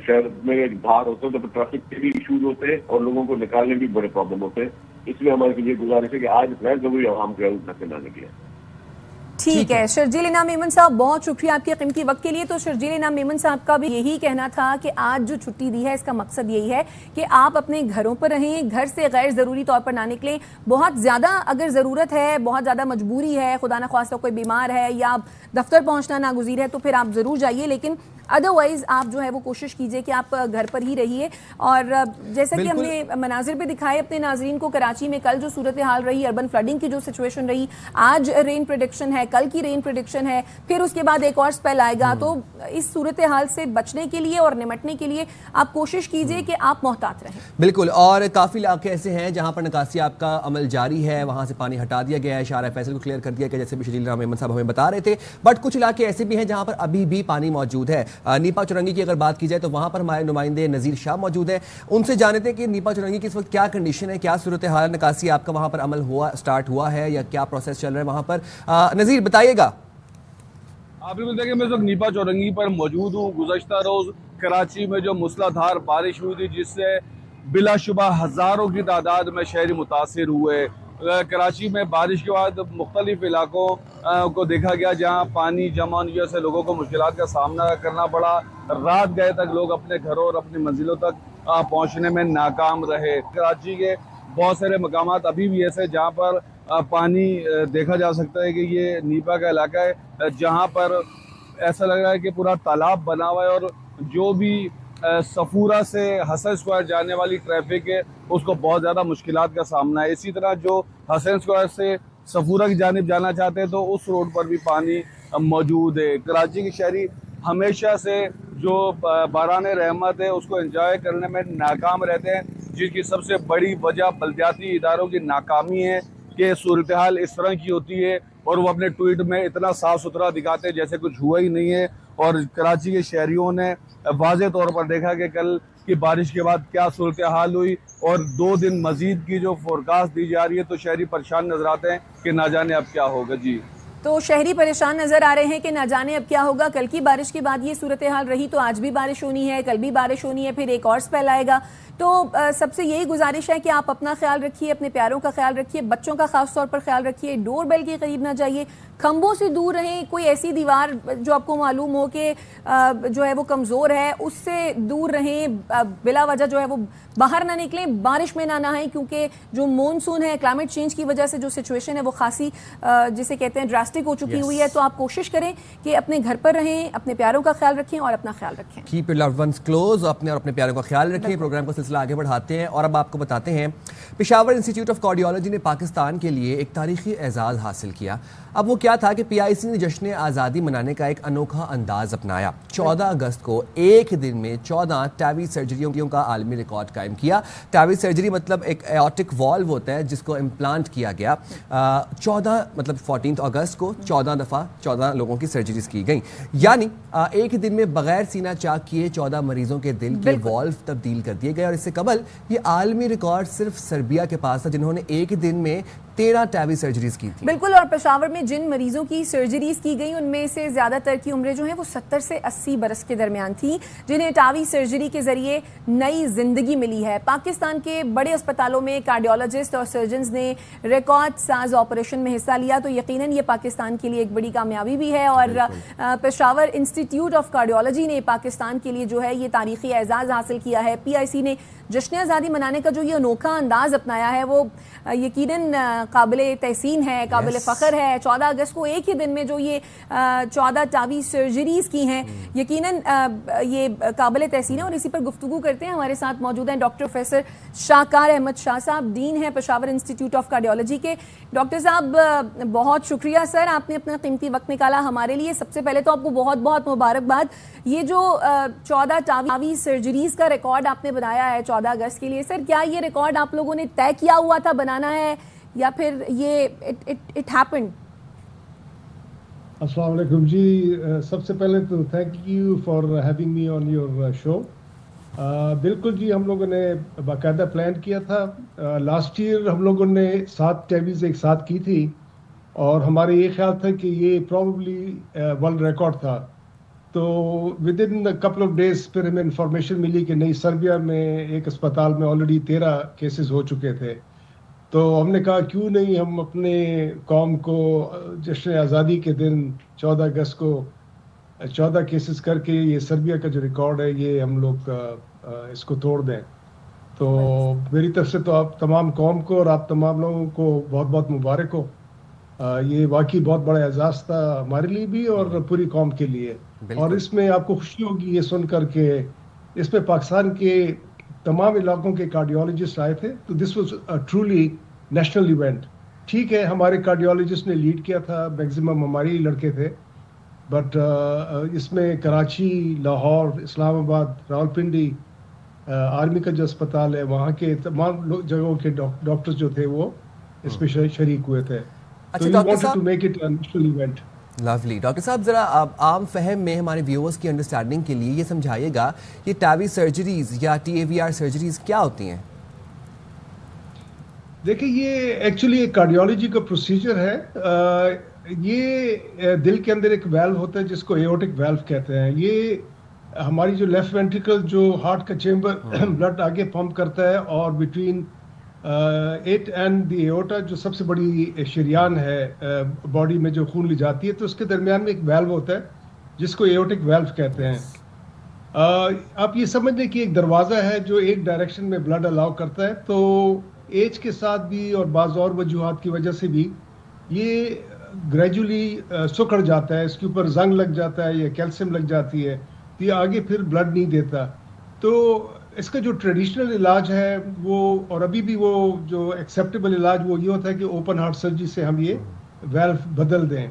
شہر میں باہر ہوتے ہیں تو ٹریفک کے بھی ایشوز ہوتے ہیں اور لوگوں کو نکالنے بھی بڑے پرابلم ہوتے ہیں. اس لیے ہمارے لیے گزارش ہے کہ آج غیر ضروری عوام گھر سے نہ نکلے.
ٹھیک ہے شرجیل انعام میمن صاحب, بہت شکریہ آپ کے قیمتی وقت کے لیے. تو شرجیل انعام میمن صاحب کا بھی یہی کہنا تھا کہ آج جو چھٹی دی ہے اس کا مقصد یہی ہے کہ آپ اپنے گھروں پر رہیں, گھر سے غیر ضروری طور پر نہ نکلیں. بہت زیادہ اگر ضرورت ہے, بہت زیادہ مجبوری ہے, خدا نخواستہ کوئی بیمار ہے یا دفتر پہنچنا ناگزیر ہے, تو پھر آپ ضرور جائیے, لیکن ادروائز آپ جو ہے وہ کوشش کیجئے کہ آپ گھر پر ہی رہیے. اور جیسا کہ ہم نے مناظر پہ دکھائے اپنے ناظرین کو, کراچی میں کل جو صورتحال رہی, اربن فلڈنگ کی جو سچویشن رہی, آج رین پریڈکشن ہے کل کی رین پریڈکشن ہے, پھر اس کے بعد ایک اور اسپیل آئے گا. تو اس صورتحال سے بچنے کے لیے اور نمٹنے کے لیے آپ کوشش کیجئے کہ آپ محتاط رہیں.
بالکل, اور کافی علاقے ایسے ہیں جہاں پر نکاسی آپ کا عمل جاری ہے, وہاں سے پانی ہٹا دیا گیا ہے, شارع فیصل کو کلیئر کر دیا گیا جیسے بھی شجیل رحمان صاحب ہمیں بتا رہے تھے, بٹ کچھ علاقے ایسے بھی ہیں جہاں پر ابھی بھی پانی موجود ہے. نیپا چورنگی کی اگر بات کی جائے تو وہاں پر ہمارے نمائندے نذیر شاہ موجود ہیں, ان سے جانتے ہیں کہ نیپا چورنگی کی اس وقت کیا کنڈیشن ہے, کیا صورتحال, نکاسی آپ کا وہاں پر عمل اسٹارٹ ہوا ہے یا کیا پروسیس چل رہا ہے وہاں پر. نذیر بتائیے گا.
آپ بالکل دیکھیں, میں اس وقت نیپا چورنگی پر موجود ہوں. گزشتہ روز کراچی میں جو موسلادھار بارش ہوئی تھی جس سے بلا شبہ ہزاروں کی تعداد میں شہری متاثر ہوئے. کراچی میں بارش کے بعد مختلف علاقوں کو دیکھا گیا جہاں پانی جمع ہونے کی وجہ سے لوگوں کو مشکلات کا سامنا کرنا پڑا. رات گئے تک لوگ اپنے گھروں اور اپنی منزلوں تک پہنچنے میں ناکام رہے. کراچی کے بہت سارے مقامات ابھی بھی ایسے جہاں پر پانی دیکھا جا سکتا ہے کہ یہ نیپا کا علاقہ ہے جہاں پر ایسا لگ رہا ہے کہ پورا تالاب بنا ہوا ہے, اور جو بھی صفورہ سے حسن اسکوائر جانے والی ٹریفک ہے اس کو بہت زیادہ مشکلات کا سامنا ہے. اسی طرح جو حسن اسکوائر سے صفورہ کی جانب جانا چاہتے ہیں تو اس روڈ پر بھی پانی موجود ہے. کراچی کے شہری ہمیشہ سے جو باران رحمت ہے اس کو انجوائے کرنے میں ناکام رہتے ہیں, جس کی سب سے بڑی وجہ بلدیاتی اداروں کی ناکامی ہے کہ صورتحال اس طرح کی ہوتی ہے اور وہ اپنے ٹویٹ میں اتنا صاف ستھرا دکھاتے ہیں جیسے کچھ ہوا ہی نہیں ہے. اور کراچی کے شہریوں نے واضح طور پر دیکھا کہ کل کی بارش کے بعد کیا صورتحال ہوئی, اور 2 دن مزید کی جو فورکاسٹ دی جا رہی ہے تو شہری پریشان نظر آتے ہیں کہ نہ جانے اب کیا ہوگا. جی
تو شہری پریشان نظر آ رہے ہیں کہ نہ جانے اب کیا ہوگا. کل کی بارش کے بعد یہ صورتحال رہی تو آج بھی بارش ہونی ہے, کل بھی بارش ہونی ہے, پھر ایک اور اسپیل آئے گا. تو سب سے یہی گزارش ہے کہ آپ اپنا خیال رکھیے, اپنے پیاروں کا خیال رکھیے, بچوں کا خاص طور پر خیال رکھیے, ڈور بیل کے قریب نہ جائیے, کھمبوں سے دور رہیں, کوئی ایسی دیوار جو آپ کو معلوم ہو کہ جو ہے وہ کمزور ہے اس سے دور رہیں, بلا وجہ جو ہے وہ باہر نہ نکلیں, بارش میں نہ نہائیں کیونکہ جو مونسون ہے کلائمیٹ چینج کی وجہ سے جو سچویشن ہے وہ خاصی جسے کہتے ہیں ڈراسٹک ہو چکی ہوئی ہے. تو آپ کوشش کریں کہ اپنے گھر پر رہیں, اپنے پیاروں کا خیال رکھیں اور اپنا خیال رکھیں.
Keep your loved ones close, اپنے اور اپنے پیاروں کا خیال رکھیں. پروگرام کا سلسلہ آگے بڑھاتے ہیں اور اب آپ کو بتاتے ہیں پشاور انسٹیٹیوٹ آف کارڈیالوجی نے پاکستان کے لیے ایک تاریخی اعزاز حاصل کیا. اب وہ کیا تھا کہ پی آئی سی نے جشن آزادی منانے کا ایک انوکھا انداز اپنایا. 14 اگست کو ایک دن میں 14 ٹیوی سرجریوں کا عالمی ریکارڈ قائم کیا. ٹیوی سرجری مطلب ایک ایورٹک والو ہوتا ہے جس کو امپلانٹ کیا گیا. 14 مطلب 14 اگست کو 14 دفعہ 14 لوگوں کی سرجریز کی گئیں, یعنی ایک دن میں بغیر سینہ چاک کیے 14 مریضوں کے دل کے والو تبدیل کر دیے گئے. اور اس سے قبل یہ عالمی ریکارڈ صرف سربیا کے پاس تھا جنہوں نے ایک دن میں 13 ٹیوی سرجریز کی تھی.
بالکل, اور پشاور میں جن مریضوں کی سرجریز کی گئی ان میں سے زیادہ تر کی عمریں جو ہیں وہ 70 سے 80 برس کے درمیان تھیں, جنہیں ٹاوی سرجری کے ذریعے نئی زندگی ملی ہے. پاکستان کے بڑے اسپتالوں میں کارڈیولوجسٹ اور سرجنز نے ریکارڈ ساز آپریشن میں حصہ لیا, تو یقیناً یہ پاکستان کے لیے ایک بڑی کامیابی بھی ہے. اور پشاور انسٹیٹیوٹ آف کارڈیولوجی نے پاکستان کے لیے جو ہے یہ تاریخی اعزاز حاصل کیا ہے. پی آئی سی نے جشن آزادی منانے کا جو یہ انوکھا انداز اپنایا ہے وہ یقیناً قابل تحسین ہے, قابل فخر ہے. 14 اگست کو ایک ہی دن میں جو یہ 14 ٹاوی سرجریز کی ہیں یقیناً یہ قابل تحسین ہے. اور اسی پر گفتگو کرتے ہیں, ہمارے ساتھ موجود ہیں ڈاکٹر پروفیسر شاہکار احمد شاہ صاحب, ڈین ہیں پشاور انسٹیٹیوٹ آف کارڈیولوجی کے. ڈاکٹر صاحب بہت شکریہ سر, آپ نے اپنا قیمتی وقت نکالا ہمارے لیے. سب سے پہلے تو آپ کو بہت بہت مبارکباد. یہ جو 14 ٹاوی سرجریز کا ریکارڈ آپ نے بنایا ہے 14 اگست کے لیے, سر کیا یہ ریکارڈ آپ لوگوں نے طے کیا ہوا تھا بنانا ہے یا پھر یہ اٹ ہیپنڈ؟
السلام علیکم جی, سب سے پہلے تو thank you for having me on your show. بالکل جی, ہم لوگوں نے باقاعدہ پلان کیا تھا. لاسٹ ایئر ہم لوگوں نے 7 ٹیویز ایک ساتھ کی تھی اور ہمارے یہ خیال تھا کہ یہ پروبیبلی ورلڈ ریکارڈ تھا. تو within couple of days پھر ہمیں انفارمیشن ملی کہ نہیں, سربیا میں ایک اسپتال میں آلریڈی 13 کیسز ہو چکے تھے. تو ہم نے کہا کیوں نہیں ہم اپنے قوم کو جشن آزادی کے دن 14 اگست کو 14 کیسز کر کے یہ سربیا کا جو ریکارڈ ہے یہ ہم لوگ اس کو توڑ دیں. تو میری طرف سے تو آپ تمام قوم کو اور آپ تمام لوگوں کو بہت بہت مبارک ہو. یہ واقعی بہت بڑا اعزاز تھا ہمارے لیے بھی اور پوری قوم کے لیے. اور اس میں آپ کو خوشی ہوگی یہ سن کر کے اس میں پاکستان کے تمام علاقوں کے کارڈیولوجسٹ آئے تھے. تو this was truly national event. ٹھیک ہے ہمارے کارڈیولوجسٹ نے لیڈ کیا تھا, میکسیمم ہمارے ہی لڑکے تھے, بٹ اس میں کراچی, لاہور, اسلام آباد, راولپنڈی, آرمی کا جو اسپتال ہے وہاں کے تمام جگہوں کے ڈاکٹر جو تھے وہ اس میں شریک ہوئے تھے.
اچھا ڈاکٹر صاحب,
ایونٹ.
لولی. ڈاکٹر صاحب ذرا عام فہم میں ہمارے ویورز کی انڈرسٹینڈنگ کے لیے یہ سمجھائیے گا یہ ٹیوی سرجریز یا TAVR سرجریز کیا ہوتی ہیں؟
دیکھیں یہ ایکچولی ایک کارڈیولوجی کا پروسیجر ہے. یہ دل کے اندر ایک ویلو ہوتا ہے جس کو ایورٹک ویلو کہتے ہیں. یہ ہماری جو لیفٹ وینٹریکل جو ہارٹ کا چیمبر بلڈ آگے پمپ کرتا ہے, اور بٹوین اٹ اینڈ دی ایورٹا جو سب سے بڑی شریان ہے باڈی میں جو خون لی جاتی ہے, تو اس کے درمیان میں ایک ویلو ہوتا ہے جس کو ایورٹک ویلو کہتے ہیں. آپ یہ سمجھ لیں کہ ایک دروازہ ہے جو ایک ڈائریکشن میں بلڈ الاؤ کرتا ہے. تو ایج کے ساتھ بھی اور بعض اور وجوہات کی وجہ سے بھی یہ گریجولی سکڑ جاتا ہے, اس کے اوپر زنگ لگ جاتا ہے یا کیلشیم لگ جاتی ہے, تو یہ آگے پھر بلڈ نہیں دیتا. تو اس کا جو ٹریڈیشنل علاج ہے وہ, اور ابھی بھی وہ جو ایکسیپٹیبل علاج وہ یہ ہوتا ہے کہ اوپن ہارٹ سرجری سے ہم یہ ویلو بدل دیں.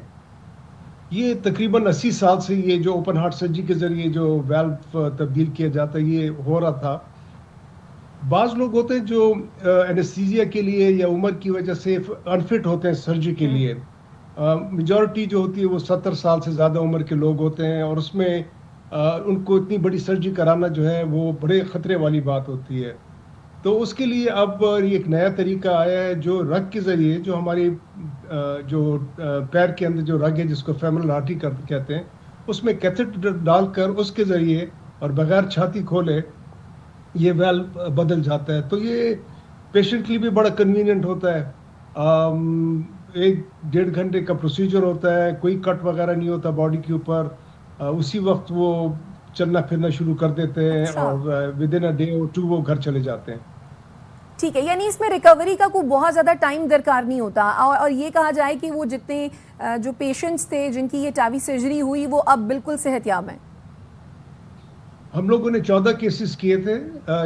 یہ تقریباً 80 سال سے یہ جو اوپن ہارٹ سرجری کے ذریعے جو ویلو تبدیل کیا جاتا ہے یہ ہو رہا تھا. بعض لوگ ہوتے ہیں جو اینستھیزیا کے لیے یا عمر کی وجہ سے انفٹ ہوتے ہیں سرجری کے لیے. میجورٹی جو ہوتی ہے وہ 70 سال سے زیادہ عمر کے لوگ ہوتے ہیں, اور اس میں ان کو اتنی بڑی سرجری کرانا جو ہے وہ بڑے خطرے والی بات ہوتی ہے. تو اس کے لیے اب یہ ایک نیا طریقہ آیا ہے جو رگ کے ذریعے, جو ہماری جو پیر کے اندر جو رگ ہے جس کو فیمرل آرٹری کہتے ہیں, اس میں کیتھیٹر ڈال کر اس کے ذریعے اور بغیر چھاتی کھولے یہ ویلو بدل جاتا ہے. تو یہ پیشنٹ کے لیے بھی بڑا کنوینئنٹ ہوتا ہے. 1-1.5 گھنٹے کا پروسیجر ہوتا ہے, کوئی کٹ وغیرہ نہیں ہوتا باڈی کے اوپر. اسی وقت وہ چلنا پھرنا شروع کر دیتے ہیں, اور ود ان اے ڈے اور 2 وہ گھر چلے جاتے ہیں.
ٹھیک ہے, یعنی اس میں ریکوری کا کوئی بہت زیادہ ٹائم درکار نہیں ہوتا, اور یہ کہا جائے کہ وہ جتنے جو پیشنٹس تھے جن کی یہ ٹیوی سرجری ہوئی وہ اب بالکل صحت یاب ہیں.
ہم لوگوں نے 14 کیسز کیے تھے,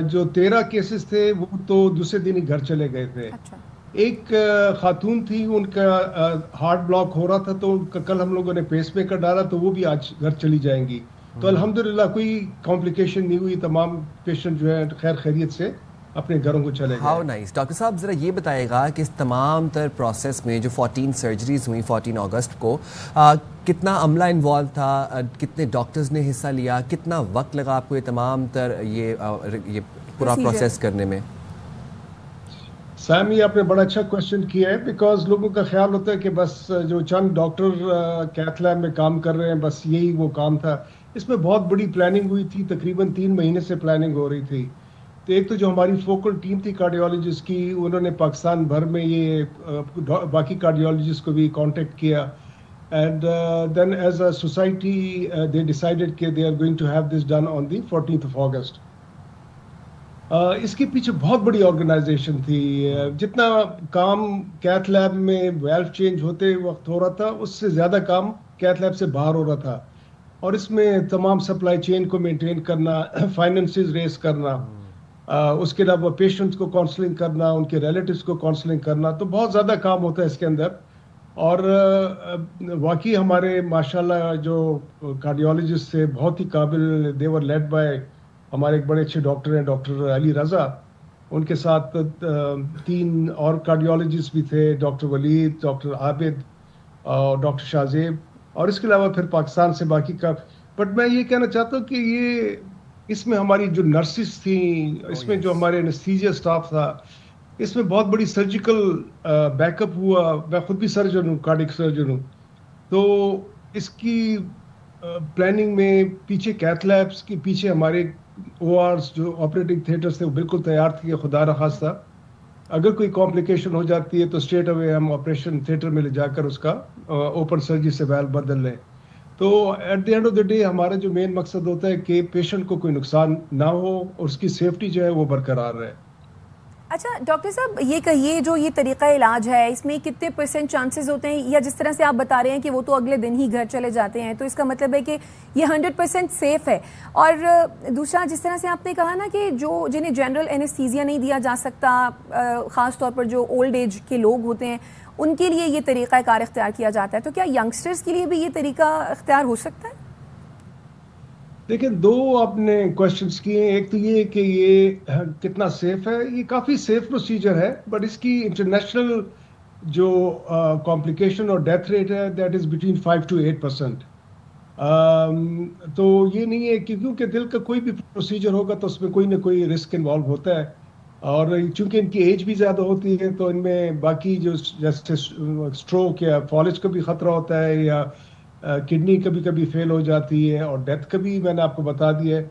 جو 13 کیسز تھے وہ تو دوسرے دن ہی گھر چلے گئے تھے. ایک خاتون تھی, ان کا ہارٹ بلاک ہو رہا تھا, تو ان کا کل ہم لوگوں نے پیس میکر ڈالا, تو وہ بھی آج گھر چلی جائیں گی. تو الحمدللہ کوئی کمپلیکیشن نہیں ہوئی, تمام پیشنٹ جو ہے خیر خیریت سے اپنے گھروں کو چلے گئے.
How nice. ڈاکٹر صاحب ذرا یہ بتائے گا کہ اس تمام تر پروسیس میں جو 14 سرجریز ہوئیں 14 اگست کو, کتنا عملہ انوالو تھا, کتنے ڈاکٹرز نے حصہ لیا, کتنا وقت لگا آپ کو یہ تمام تر یہ پورا پروسیس کرنے میں؟
سیم, یہ آپ نے بڑا اچھا کوشچن کیا ہے, بیکاز لوگوں کا خیال ہوتا ہے کہ بس جو چند ڈاکٹر کیتھ لیب میں کام کر رہے ہیں بس یہی وہ کام تھا. اس میں بہت بڑی پلاننگ ہوئی تھی, تقریباً 3 مہینے سے پلاننگ ہو رہی تھی. تو ایک تو جو ہماری فوکل ٹیم تھی کارڈیولوجسٹ کی, انہوں نے پاکستان بھر میں یہ باقی کارڈیولوجسٹ کو بھی کانٹیکٹ کیا, and then as a society they decided کہ they are going to have this done on the 14th August. اس کے پیچھے بہت بڑی آرگنائزیشن تھی. جتنا کام کیتھ لیب میں ویلو چینج ہوتے وقت ہو رہا تھا, اس سے زیادہ کام کیتھ لیب سے باہر ہو رہا تھا, اور اس میں تمام سپلائی چین کو مینٹین کرنا, فائننسز ریز کرنا, اس کے علاوہ پیشنٹس کو کاؤنسلنگ کرنا, ان کے ریلیٹیوز کو کاؤنسلنگ کرنا, تو بہت زیادہ کام ہوتا ہے اس کے اندر. اور واقعی ہمارے ماشاءاللہ جو کارڈیولوجسٹ تھے بہت ہی قابل, دے ور لیڈ بائی ہمارے ایک بڑے اچھے ڈاکٹر ہیں ڈاکٹر علی رضا, ان کے ساتھ 3 اور کارڈیولوجسٹ بھی تھے, ڈاکٹر ولید, ڈاکٹر عابد اور ڈاکٹر شاہ زیب, اور اس کے علاوہ پھر پاکستان سے باقی کا. بٹ میں یہ کہنا چاہتا ہوں کہ یہ اس میں ہماری جو نرسز تھیں, اس میں جو ہمارے انستھیزیا اسٹاف تھا, اس میں بہت بڑی سرجیکل بیک اپ ہوا. میں خود بھی سرجن ہوں, کارڈک سرجن ہوں, تو اس کی پلاننگ میں پیچھے کیتھ لیبس کے پیچھے ہمارے ORs جو آپریٹنگ تھیٹرز تھے وہ بالکل تیار تھے کہ خدا نخواستہ اگر کوئی کمپلیکیشن ہو جاتی ہے تو اسٹریٹ اوے ہم آپریشن تھیٹر میں لے جا کر اس کا اوپن سرجری سے ویل بدل لیں. تو at the end of the day ہمارا جو مین مقصد ہوتا ہے کہ پیشنٹ کو کوئی نقصان نہ ہو اور اس کی سیفٹی جو ہے وہ برقرار رہے.
اچھا ڈاکٹر صاحب یہ کہیے جو یہ طریقہ علاج ہے اس میں کتنے % چانسز ہوتے ہیں, یا جس طرح سے آپ بتا رہے ہیں کہ وہ تو اگلے دن ہی گھر چلے جاتے ہیں, تو اس کا مطلب ہے کہ یہ 100% سیف ہے. اور دوسرا جس طرح سے آپ نے کہا نا کہ جو جنہیں جنرل اینستھیزیا نہیں دیا جا سکتا, خاص طور پر جو اولڈ ایج کے لوگ ہوتے ہیں ان کے لیے یہ طریقہ کار اختیار کیا جاتا ہے, تو کیا ینگسٹرز کے لیے بھی یہ طریقہ اختیار ہو سکتا ہے؟
دیکھیں دو آپ نے کوشچنس کیے ہیں. ایک تو یہ کہ یہ کتنا سیف ہے. یہ کافی سیف پروسیجر ہے, بٹ اس کی انٹرنیشنل جو کمپلیکیشن اور ڈیتھ ریٹ ہے دیٹ از بٹوین 5 to 8%. تو یہ نہیں ہے کہ کیونکہ دل کا کوئی بھی پروسیجر ہوگا تو اس میں کوئی نہ کوئی رسک انوالو ہوتا ہے, اور چونکہ ان کی ایج بھی زیادہ ہوتی ہے تو ان میں باقی جو جیسے اسٹروک یا فالج کا بھی خطرہ ہوتا ہے, یا کڈنی کبھی کبھی فیل ہو جاتی ہے, اور ڈیتھ کا بھی میں نے آپ کو بتا دیا ہے.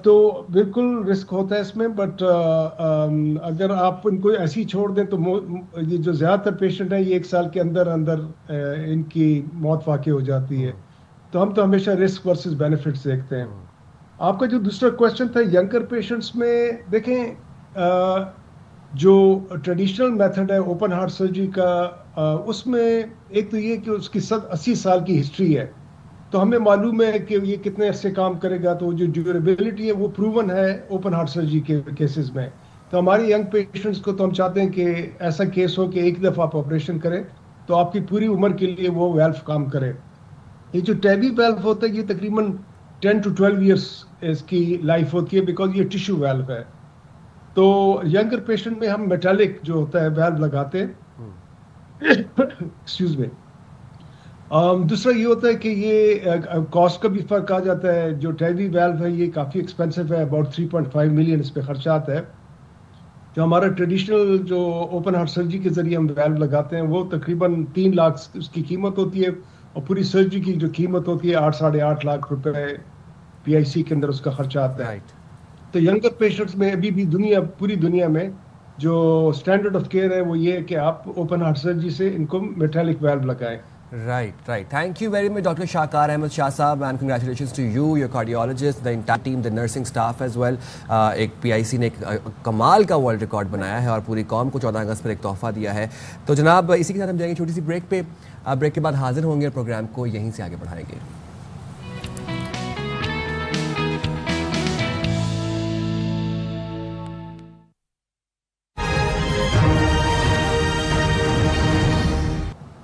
تو بالکل رسک ہوتا ہے اس میں, بٹ اگر آپ ان کو ایسی چھوڑ دیں تو یہ جو زیادہ تر پیشنٹ ہیں یہ 1 سال کے اندر ان کی موت واقع ہو جاتی ہے. تو ہم تو ہمیشہ رسک ورسز بینیفٹس دیکھتے ہیں. آپ کا جو دوسرا کویشچن تھا ینگر پیشنٹس میں, دیکھیں جو ٹریڈیشنل میتھڈ ہے اوپن ہارٹ سرجری کا, اس میں ایک تو یہ کہ اس کی 80 سال کی ہسٹری ہے, تو ہمیں معلوم ہے کہ یہ کتنے عرصے کام کرے گا. تو جو ڈیوریبلٹی ہے وہ پروون ہے اوپن ہارٹ سرجری کے کیسز میں. تو ہماری ینگ پیشنٹس کو تو ہم چاہتے ہیں کہ ایسا کیس ہو کہ ایک دفعہ آپ آپریشن کریں تو آپ کی پوری عمر کے لیے وہ ویلو کام کرے. یہ جو ٹیبی ویلو ہوتا ہے یہ تقریباً 10 to 12 ایئرس اس کی لائف ہوتی ہے, بیکاز یہ ٹیشو ویلو ہے. تو ینگر پیشنٹ میں ہم میٹالک جو ہوتا ہے ویلو لگاتے ہیں. Excuse me. دوسرا یہ ہوتا ہے کہ یہ کاسٹ کا بھی فرق آ جاتا ہے. جو ٹیبی ویلو ہے یہ کافی ایکسپینسو ہے, اباؤٹ 3.5 ملین اس پہ خرچہ آتا ہے. جو ہمارا ٹریڈیشنل جو اوپن ہارٹ سرجری کے ذریعے ہم ویلو لگاتے ہیں وہ تقریباً 3 لاکھ اس کی قیمت ہوتی ہے, اور پوری سرجری کی جو قیمت ہوتی ہے 8-8.5 لاکھ روپے PIC کے اندر اس کا خرچہ آتا ہے. تو ینگر پیشنٹس میں ابھی بھی پوری دنیا میں جو اسٹینڈرڈ آف کیئر ہے وہ یہ ہے کہ آپ اوپن ہارٹ سرجری سے ان کو میٹالک ویلو لگائیں.
Right. Thank you very much, Dr. Shakar Ahmed Shah Saab, and congratulations to you, your cardiologist, the entire team, the nursing staff as well. ایک PIC نے ایک کمال کا ورلڈ ریکارڈ بنایا ہے اور پوری قوم کو 14 اگست پر ایک تحفہ دیا ہے. تو جناب اسی کے ساتھ ہم جائیں گے چھوٹی سی بریک پہ. بریک کے بعد حاضر ہوں گے اور پروگرام کو یہیں سے آگے بڑھائیں گے.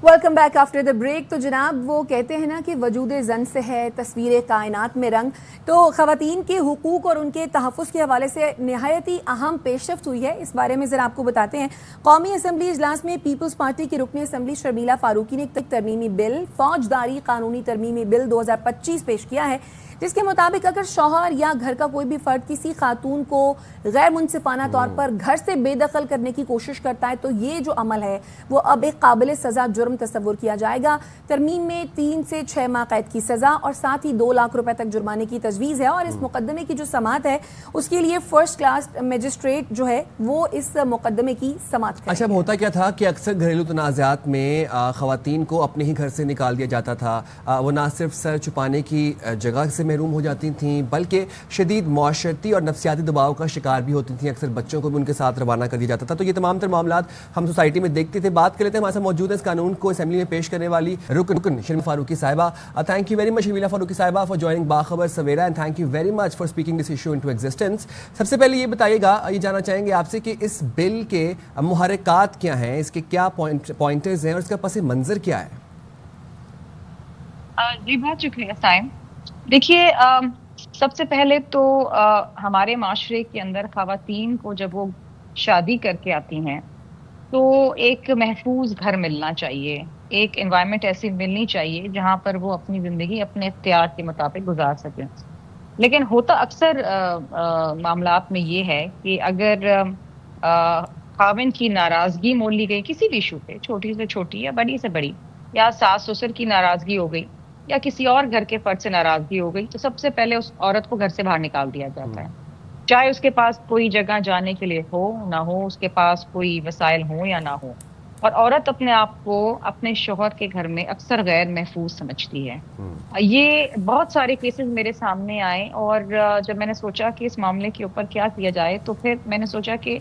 Welcome back after the break. تو جناب وہ کہتے ہیں نا کہ وجود زن سے ہے تصویر کائنات میں رنگ. تو خواتین کے حقوق اور ان کے تحفظ کے حوالے سے نہایت ہی اہم پیش رفت ہوئی ہے. اس بارے میں ذرا آپ کو بتاتے ہیں. قومی اسمبلی اجلاس میں پیپلز پارٹی کی رکن اسمبلی شرمیلا فاروقی نے ایک ترمیمی بل فوجداری قانونی ترمیمی بل 2025 پیش کیا ہے, جس کے مطابق اگر شوہر یا گھر کا کوئی بھی فرد کسی خاتون کو غیر منصفانہ طور پر گھر سے بے دخل کرنے کی کوشش کرتا ہے تو یہ جو عمل ہے وہ اب ایک قابل سزا جرم تصور کیا جائے گا. ترمیم میں 3 سے 6 ماہ قید کی سزا اور ساتھ ہی 2 لاکھ روپے تک جرمانے کی تجویز ہے. اور اس مقدمے کی جو سماعت ہے اس کے لیے فرسٹ کلاس میجسٹریٹ جو ہے وہ اس مقدمے کی سماعت کرے.
اچھا ہوتا کیا تھا کہ اکثر گھریلو تنازعات میں خواتین کو اپنے ہی گھر سے نکال دیا جاتا تھا. وہ نہ صرف سر چھپانے کی جگہ سے محروم ہو جاتی تھیں بلکہ شدید معاشرتی اور نفسیاتی دباؤ کا شکار بھی ہوتی تھیں. اکثر بچوں کو بھی ان کے ساتھ روانہ کر دیا جاتا تھا. تو یہ تمام تر معاملات ہم سوسائٹی میں دیکھتے تھے. بات کر لیتے ہیں ہمارے ساتھ موجود ہے اس قانون کو اسمبلی میں پیش کرنے والی رکن شرمیلا فاروقی صاحبہ. Thank you very much Sharmila Farooqui صاحبہ for joining Baakhabar Savera, and thank you very much for speaking this issue into existence. سب سے پہلے یہ بتائیے گا, یہ جاننا چاہیں گے آپ سے کہ اس بل کے محرکات کیا ہیں, اس کے کیا پوائنٹرز ہیں اور اس کا پس منظر کیا ہے؟
جی بہت شکریہ سائم. دیکھیے سب سے پہلے تو ہمارے معاشرے کے اندر خواتین کو جب وہ شادی کر کے آتی ہیں تو ایک محفوظ گھر ملنا چاہیے, ایک انوائرمنٹ ایسی ملنی چاہیے جہاں پر وہ اپنی زندگی اپنے اختیار کے مطابق گزار سکیں. لیکن ہوتا اکثر معاملات میں یہ ہے کہ اگر خاوند کی ناراضگی مول لی گئی کسی بھی ایشو پہ, چھوٹی سے چھوٹی یا بڑی سے بڑی, یا ساس سسر کی ناراضگی ہو گئی یا کسی اور گھر کے فرد سے ناراضگی ہو گئی, تو سب سے پہلے اس عورت کو گھر سے باہر نکال دیا جاتا ہے. چاہے اس کے پاس کوئی جگہ جانے کے لیے ہو نہ ہو, اس کے پاس کوئی وسائل ہوں یا نہ ہو. اور عورت اپنے آپ کو اپنے شوہر کے گھر میں اکثر غیر محفوظ سمجھتی ہے. یہ بہت سارے کیسز میرے سامنے آئے, اور جب میں نے سوچا کہ اس معاملے کے اوپر کیا کیا جائے تو پھر میں نے سوچا کہ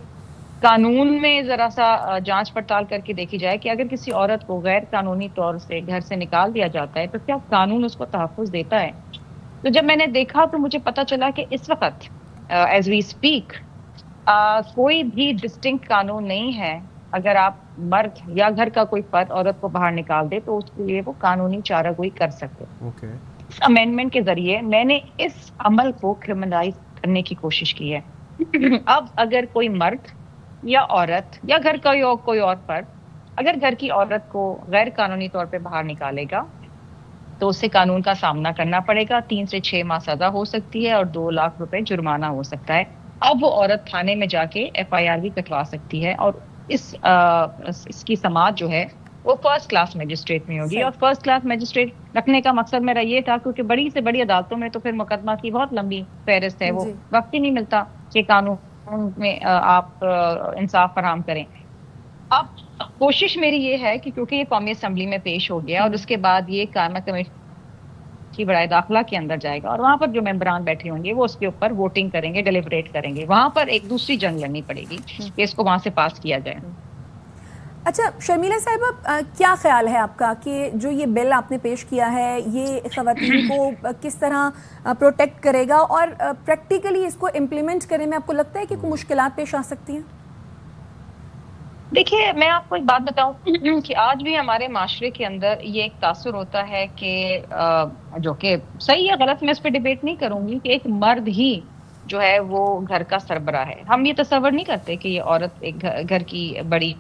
قانون میں ذرا سا جانچ پڑتال کر کے دیکھی جائے کہ اگر کسی عورت کو غیر قانونی طور سے گھر سے نکال دیا جاتا ہے تو کیا قانون اس کو تحفظ دیتا ہے. تو جب میں نے دیکھا تو مجھے پتا چلا کہ اس وقت ایز وی اسپیک کوئی بھی ڈسٹنکٹ قانون نہیں ہے. اگر آپ مرد یا گھر کا کوئی فرد عورت کو باہر نکال دے تو اس کے لیے وہ قانونی چارہ گوئی کر سکتے. اس امینڈمنٹ کے ذریعے میں نے اس عمل کو کرمنلائز کرنے کی کوشش کی ہے. اب اگر کوئی مرد یا عورت یا گھر کا کوئی اور فرد اگر گھر کی عورت کو غیر قانونی طور پہ باہر نکالے گا تو اسے قانون کا سامنا کرنا پڑے گا. 3 سے 6 ماہ سزا ہو سکتی ہے اور 2 لاکھ روپے جرمانہ ہو سکتا ہے. اب وہ عورت تھانے میں جا کے FIR بھی کٹوا سکتی ہے اور اس کی سماعت جو ہے وہ فرسٹ کلاس میجسٹریٹ میں ہوگی. اور فرسٹ کلاس میجسٹریٹ رکھنے کا مقصد میرا یہ تھا کیونکہ بڑی سے بڑی عدالتوں میں تو پھر مقدمہ کی بہت لمبی فہرست ہے, وہ وقت ہی نہیں ملتا کہ قانون میں آپ انصاف فراہم کریں. اب کوشش میری یہ ہے کہ کیونکہ یہ قومی اسمبلی میں پیش ہو گیا اور اس کے بعد یہ قائمہ کمیٹی برائے داخلہ کے اندر جائے گا اور وہاں پر جو ممبران بیٹھے ہوں گے وہ اس کے اوپر ووٹنگ کریں گے, ڈیلیبریٹ کریں گے. وہاں پر ایک دوسری جنگ لڑنی پڑے گی کہ اس کو وہاں سے پاس کیا جائے.
اچھا شرمیلا صاحبہ, کیا خیال ہے آپ کا کہ جو یہ بل آپ نے پیش کیا ہے یہ خواتین کو کس طرح پروٹیکٹ کرے گا اور پریکٹیکلی اس کو امپلیمنٹ کرنے میں آپ کو لگتا ہے کہ کوئی مشکلات پیش آ سکتی ہیں؟
دیکھیے میں آپ کو ایک بات بتاؤں کہ آج بھی ہمارے معاشرے کے اندر یہ ایک تاثر ہوتا ہے کہ جو کہ صحیح ہے غلط میں اس پہ ڈیبیٹ نہیں کروں گی کہ ایک مرد ہی جو ہے وہ گھر کا سربراہ ہے. ہم یہ تصور نہیں کرتے کہ یہ عورت ایک گھر کی بڑی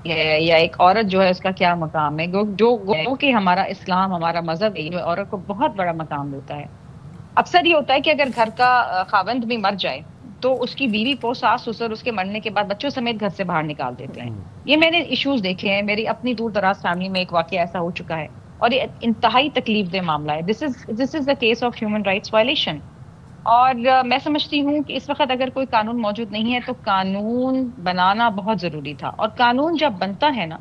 یا ایک عورت جو ہے اس کا کیا مقام ہے. جو کہ ہمارا اسلام ہمارا مذہب ہے جو عورت کو بہت بڑا مقام دیتا ہے. اکثر یہ ہوتا ہے کہ اگر گھر کا خاوند بھی مر جائے تو اس کی بیوی کو ساس سسر اس کے مرنے کے بعد بچوں سمیت گھر سے باہر نکال دیتے ہیں. یہ میں نے ایشوز دیکھے ہیں, میری اپنی دور دراز فیملی میں ایک واقعہ ایسا ہو چکا ہے اور یہ انتہائی تکلیف دہ معاملہ ہے. This is the case of human rights violation. اور میں سمجھتی ہوں کہ اس وقت اگر کوئی قانون موجود نہیں ہے تو قانون بنانا بہت ضروری تھا, اور قانون جب بنتا ہے نا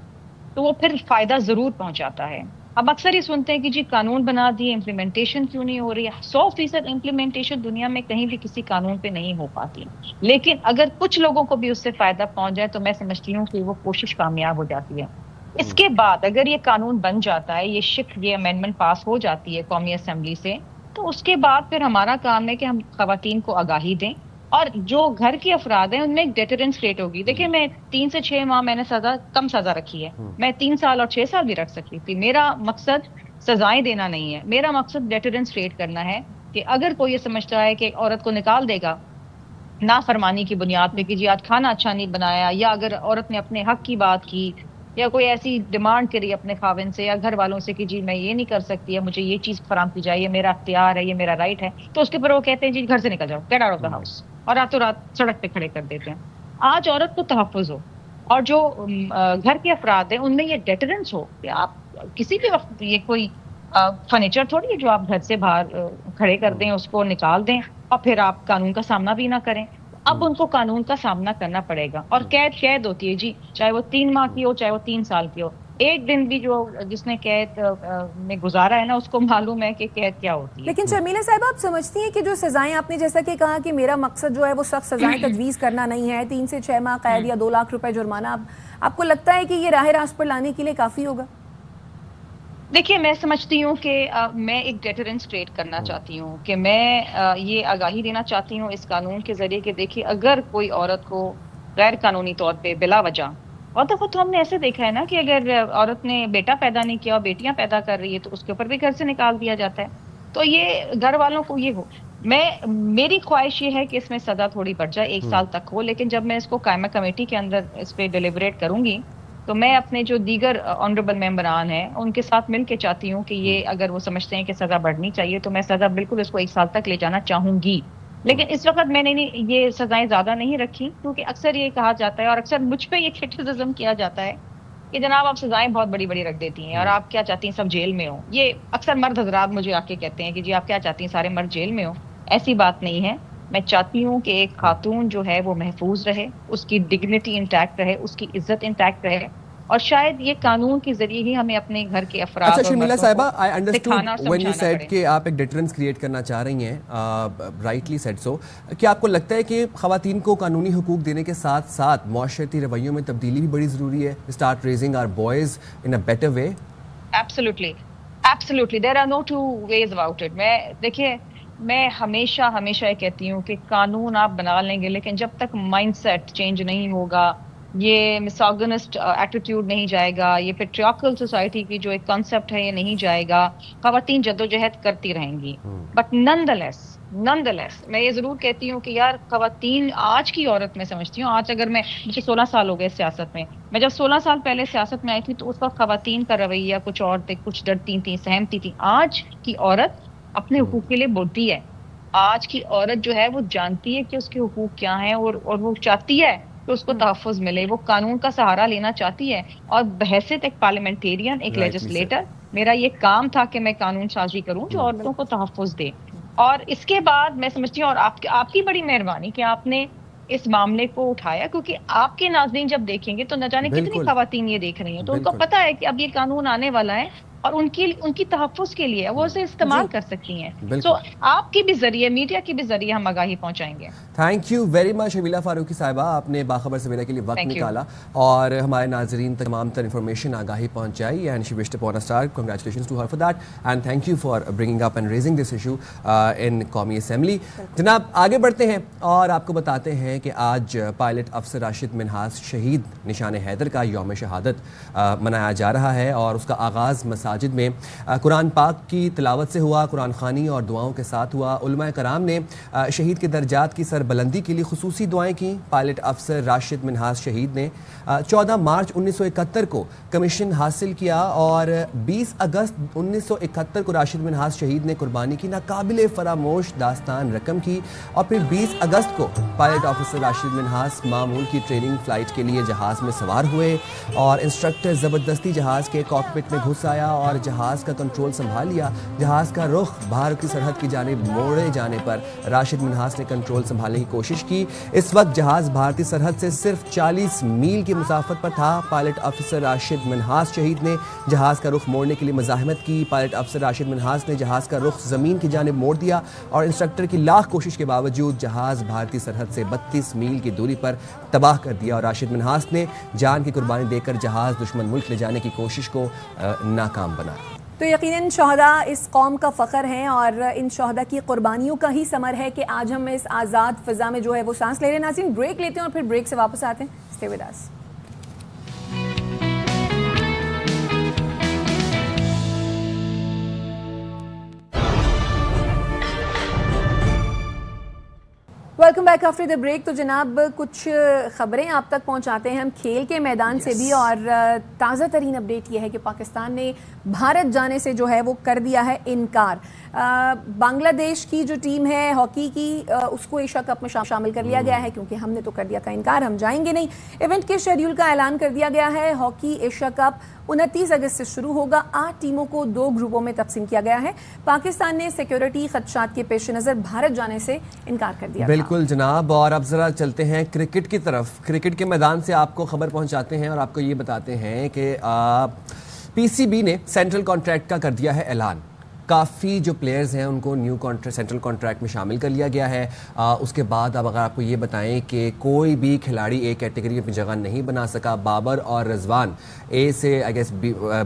تو وہ پھر فائدہ ضرور پہنچاتا ہے. اب اکثر یہ سنتے ہیں کہ جی قانون بنا دیے, امپلیمنٹیشن کیوں نہیں ہو رہی ہے. 100% امپلیمنٹیشن دنیا میں کہیں بھی کسی قانون پہ نہیں ہو پاتی, لیکن اگر کچھ لوگوں کو بھی اس سے فائدہ پہنچ جائے تو میں سمجھتی ہوں کہ وہ کوشش کامیاب ہو جاتی ہے. اس کے بعد اگر یہ قانون بن جاتا ہے, یہ امینڈمنٹ پاس ہو جاتی ہے قومی اسمبلی سے, تو اس کے بعد پھر ہمارا کام ہے کہ ہم خواتین کو آگاہی دیں اور جو گھر کے افراد ہیں ان میں ایک ڈیٹرنس کریٹ ہوگی. دیکھیں میں 3 سے 6 ماہ میں نے کم سزا رکھی ہے, میں 3 سال اور 6 سال بھی رکھ سکتی تھی. میرا مقصد سزائیں دینا نہیں ہے, میرا مقصد ڈیٹرنس کریٹ کرنا ہے کہ اگر کوئی یہ سمجھتا ہے کہ ایک عورت کو نکال دے گا نافرمانی کی بنیاد پہ کہ جی آج کھانا اچھا نہیں بنایا, یا اگر عورت نے اپنے حق کی بات کی یا کوئی ایسی ڈیمانڈ کری اپنے خاوند سے یا گھر والوں سے کہ جی میں یہ نہیں کر سکتی ہے, مجھے یہ چیز فراہم کی جائے, یہ میرا اختیار ہے, یہ میرا رائٹ ہے, تو اس کے اوپر وہ کہتے ہیں جی گھر سے نکل جاؤ, get out of the house, اور راتوں رات سڑک پہ کھڑے کر دیتے ہیں. آج عورت کو تحفظ ہو اور جو گھر کے افراد ہیں ان میں یہ ڈیٹرنس ہو کہ آپ کسی بھی وقت, یہ کوئی فرنیچر تھوڑی ہے جو آپ گھر سے باہر کھڑے کر دیں, اس کو نکال دیں اور پھر آپ قانون کا سامنا بھی نہ کریں. اب ان کو قانون کا سامنا کرنا پڑے گا, اور قید ہوتی ہے جی, چاہے وہ 3 ماہ کی ہو چاہے وہ 3 سال کی ہو. ایک دن بھی جس نے قید میں گزارا ہے نا اس کو معلوم ہے کہ قید کیا ہوتی ہے.
لیکن شرمیلا صاحب آپ سمجھتی ہیں کہ جو سزائیں آپ نے جیسا کہ کہا کہ میرا مقصد جو ہے وہ سخت سزائیں تجویز کرنا نہیں ہے, 3 سے 6 ماہ قید یا 2 لاکھ روپے جرمانہ, آپ کو لگتا ہے کہ یہ راہ راست پر لانے کے لیے کافی ہوگا؟
دیکھیے میں سمجھتی ہوں کہ میں ایک ڈیٹرنس کریٹ کرنا چاہتی ہوں کہ میں یہ آگاہی دینا چاہتی ہوں اس قانون کے ذریعے کہ دیکھیے اگر کوئی عورت کو غیر قانونی طور پہ بلا وجہ, اور دفعہ تو ہم نے ایسے دیکھا ہے نا کہ اگر عورت نے بیٹا پیدا نہیں کیا اور بیٹیاں پیدا کر رہی ہے تو اس کے اوپر بھی گھر سے نکال دیا جاتا ہے. تو یہ گھر والوں کو یہ ہو, میری خواہش یہ ہے کہ اس میں سزا تھوڑی بڑھ جائے, 1 سال تک ہو, لیکن جب میں اس کو قائمہ کمیٹی کے اندر اس پہ ڈیلیبریٹ کروں گی تو میں اپنے جو دیگر آنریبل ممبران ہیں ان کے ساتھ مل کے چاہتی ہوں کہ یہ اگر وہ سمجھتے ہیں کہ سزا بڑھنی چاہیے تو میں سزا بالکل اس کو 1 سال تک لے جانا چاہوں گی. لیکن اس وقت میں نے یہ سزائیں زیادہ نہیں رکھی کیونکہ اکثر یہ کہا جاتا ہے اور اکثر مجھ پہ یہ کرٹیسزم کیا جاتا ہے کہ جناب آپ سزائیں بہت بڑی بڑی رکھ دیتی ہیں اور آپ کیا چاہتی ہیں سب جیل میں ہو. یہ اکثر مرد حضرات مجھے آ کے کہتے ہیں کہ جی آپ کیا چاہتی ہیں سارے مرد جیل میں ہو. ایسی بات نہیں ہے, میں چاہتی ہوں کہ ایک خاتون جو ہے وہ محفوظ رہے, اس کی ڈگنیٹی انٹیکٹ رہے, اس کی عزت انٹیکٹ رہے, اور شاید یہ قانون کے ذریعے ہی ہمیں اپنے گھر کے افراد
اچھا
اور
شرمیلا
مردوں
صاحبہ,
کو
آئی انڈرسٹوڈ
دکھانا اور
وین یو
سمجھانا
سیڈ
پڑے.
کہ آپ ایک ڈیٹرنس کریٹ کرنا چاہ رہی ہیں, رائٹلی سیڈ سو, کیا آپ کو لگتا ہے کہ خواتین کو قانونی حقوق دینے کے ساتھ ساتھ معاشرتی رویوں میں تبدیلی بھی بڑی ضروری ہے, start raising our boys in a better way?
Absolutely there are no two ways about it. دیکھیے میں ہمیشہ یہ کہتی ہوں کہ قانون آپ بنا لیں گے لیکن جب تک مائنڈ سیٹ چینج نہیں ہوگا, یہ مسوگنسٹ ایٹیٹیوڈ نہیں جائے گا, یہ پیٹریارکل سوسائٹی کی جو ایک کانسیپٹ ہے یہ نہیں جائے گا, خواتین جدوجہد کرتی رہیں گی. بٹ نن دا لیس میں یہ ضرور کہتی ہوں کہ یار خواتین آج کی عورت میں سمجھتی ہوں, آج اگر مجھے 16 سال ہو گئے سیاست میں جب 16 سال پہلے سیاست میں آئی تھی تو اس وقت خواتین کا رویہ کچھ اور تھے, کچھ ڈرتی تھیں, سہمتی تھیں. آج کی عورت اپنے حقوق کے لیے بولتی ہے. آج کی عورت جو ہے وہ جانتی ہے کہ اس کے حقوق کیا ہیں اور وہ چاہتی ہے کہ اس کو تحفظ ملے, وہ قانون کا سہارا لینا چاہتی ہے. اور بحیثیت ایک پارلیمنٹیرین, ایک لیجسلیٹر, میرا یہ کام تھا کہ میں قانون سازی کروں جو عورتوں کو تحفظ دے. اور اس کے بعد میں سمجھتی ہوں, اور آپ کی بڑی مہربانی کہ آپ نے اس معاملے کو اٹھایا, کیونکہ آپ کے ناظرین جب دیکھیں گے تو نہ جانے کتنی خواتین یہ دیکھ رہی ہیں, تو ان کو پتا ہے کہ اب یہ قانون آنے والا ہے اور ان کی تحفظ کے لیے وہ اسے استعمال کر سکتی ہیں. تو آپ کے بھی ذریعے, میڈیا کے بھی ذریعے ہم آگاہی پہنچائیں گے.
Thank you very much Shabila Farooqui صاحبہ, آپ نے باخبر سویرا کے لیے وقت نکالا اور ہمارے ناظرین تک تمام تر انفارمیشن آگاہی پہنچائی. And she wished upon a star. Congratulations to her for that and thank you for bringing up and raising this issue in قومی اسمبلی. جناب آگے بڑھتے ہیں اور آپ کو بتاتے ہیں کہ آج پائلٹ افسر راشد منہاس شہید نشان حیدر کا یوم شہادت منایا جا رہا ہے اور اس کا آغاز مساجد میں قرآن پاک کی تلاوت سے ہوا, قرآن خوانی اور دعاؤں کے ساتھ ہوا. علماء کرام نے شہید کے درجات کی سربلندی کے لیے خصوصی دعائیں کی. پائلٹ افسر راشد منہاس شہید نے 14 مارچ 1971 کو کمیشن حاصل کیا اور 20 اگست 1971 کو راشد منہاس شہید نے قربانی کی ناقابل فراموش داستان رقم کی. اور پھر 20 اگست کو پائلٹ افسر راشد منہاس معمول کی ٹریننگ فلائٹ کے لیے جہاز میں سوار ہوئے اور انسٹرکٹر زبردستی جہاز کے کاکپٹ میں گھس آیا اور جہاز کا کنٹرول سنبھال لیا. جہاز کا رخ بھارت کی سرحد کی جانب موڑے جانے پر راشد منہاس نے کنٹرول سنبھالنے کی کوشش کی. اس وقت جہاز بھارتی سرحد سے صرف 40 میل کی مسافت پر تھا. پائلٹ افسر راشد منہاس شہید نے جہاز کا رخ موڑنے کے لیے مزاحمت کی. پائلٹ افسر راشد منہاس نے جہاز کا رخ زمین کی جانب موڑ دیا اور انسٹرکٹر کی لاکھ کوشش کے باوجود جہاز بھارتی سرحد سے 32 میل کی دوری پر تباہ کر دیا اور راشد منہاس نے جان کی قربانی دے کر جہاز دشمن ملک لے جانے کی کوشش کو ناکام بنایا.
تو یقیناً شہداء اس قوم کا فخر ہیں اور ان شہداء کی قربانیوں کا ہی ثمر ہے کہ آج ہم اس آزاد فضا میں جو ہے وہ سانس لے رہے ہیں. ناظرین بریک لیتے ہیں اور پھر بریک سے واپس آتے ہیں. Stay with us. Welcome back after the break. تو جناب کچھ خبریں آپ تک پہنچاتے ہیں ہم کھیل کے میدان سے بھی, اور تازہ ترین اپڈیٹ یہ ہے کہ پاکستان نے بھارت جانے سے جو ہے وہ کر دیا ہے انکار. بنگلہ دیش کی جو ٹیم ہے ہاکی کی اس کو ایشیا کپ میں شامل کر لیا گیا ہے کیونکہ ہم نے تو کر دیا تھا انکار, ہم جائیں گے نہیں. ایونٹ کے شیڈیول کا اعلان کر دیا گیا ہے. ہاکی ایشیا کپ 29 اگست سے شروع ہوگا. 8 ٹیموں کو 2 گروپوں میں تقسیم کیا گیا ہے. پاکستان نے سیکیورٹی خدشات کے پیش نظر بھارت جانے سے انکار کر دیا.
بالکل جناب, اور اب ذرا چلتے ہیں کرکٹ کی طرف. کرکٹ کے میدان سے آپ کو خبر پہنچاتے ہیں اور آپ کو یہ بتاتے ہیں کہ پی سی بی نے سینٹرل کانٹریکٹ کا کر دیا ہے اعلان. کافی جو پلیئرز ہیں ان کو نیو سینٹرل کانٹریکٹ میں شامل کر لیا گیا ہے. اس کے بعد اب اگر آپ کو یہ بتائیں کہ کوئی بھی کھلاڑی اے کیٹیگری میں اپنی جگہ نہیں بنا سکا. بابر اور رضوان اے سے آئی گیس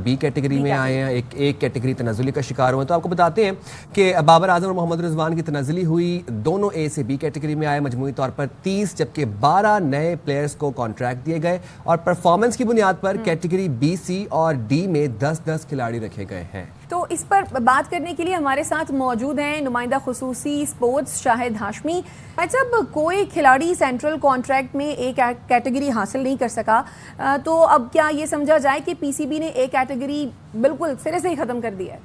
بی کیٹیگری میں آئے ہیں, ایک کیٹیگری تنزلی کا شکار ہوئے. تو آپ کو بتاتے ہیں کہ بابر اعظم اور محمد رضوان کی تنزلی ہوئی, دونوں اے سے بی کیٹیگری میں آئے. مجموعی طور پر 30 جبکہ 12 نئے پلیئرز کو کانٹریکٹ دیے گئے اور پرفارمنس کی بنیاد پر کیٹیگری بی سی اور ڈی میں 10-10 کھلاڑی رکھے گئے ہیں.
تو اس پر بات کرنے کے لیے ہمارے ساتھ موجود ہیں نمائندہ خصوصی اسپورٹس شاہد ہاشمی. جب کوئی کھلاڑی سینٹرل کانٹریکٹ میں ایک کیٹیگری حاصل نہیں کر سکا تو اب کیا یہ سمجھا جائے کہ پی سی بی نے ایک کیٹیگری بالکل سرے سے ہی ختم کر دی ہے؟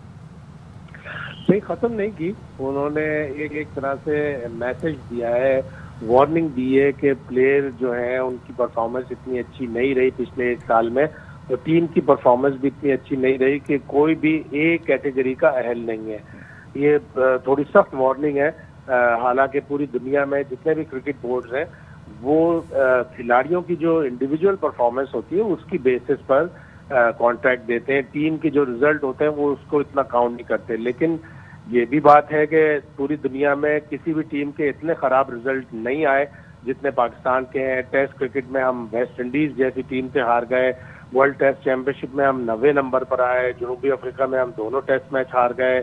نہیں, ختم نہیں کی. انہوں نے ایک طرح سے میسج دیا ہے, وارننگ دی ہے کہ پلیئر جو ہیں ان کی پرفارمنس اتنی اچھی نہیں رہی پچھلے 1 سال میں, تو ٹیم کی پرفارمنس بھی اتنی اچھی نہیں رہی کہ کوئی بھی ایک کیٹیگری کا اہل نہیں ہے. یہ تھوڑی سخت وارننگ ہے. حالانکہ پوری دنیا میں جتنے بھی کرکٹ بورڈز ہیں وہ کھلاڑیوں کی جو انڈیویجول پرفارمنس ہوتی ہے اس کی بیسس پر کانٹریکٹ دیتے ہیں. ٹیم کے جو ریزلٹ ہوتے ہیں وہ اس کو اتنا کاؤنٹ نہیں کرتے. لیکن یہ بھی بات ہے کہ پوری دنیا میں کسی بھی ٹیم کے اتنے خراب ریزلٹ نہیں آئے جتنے پاکستان کے ہیں. ٹیسٹ کرکٹ میں ہم ویسٹ انڈیز جیسی ٹیم سے ہار گئے, ورلڈ ٹیسٹ چیمپئن شپ میں ہم 90 نمبر پر آئے, جنوبی افریقہ میں ہم دونوں ٹیسٹ میچ ہار گئے,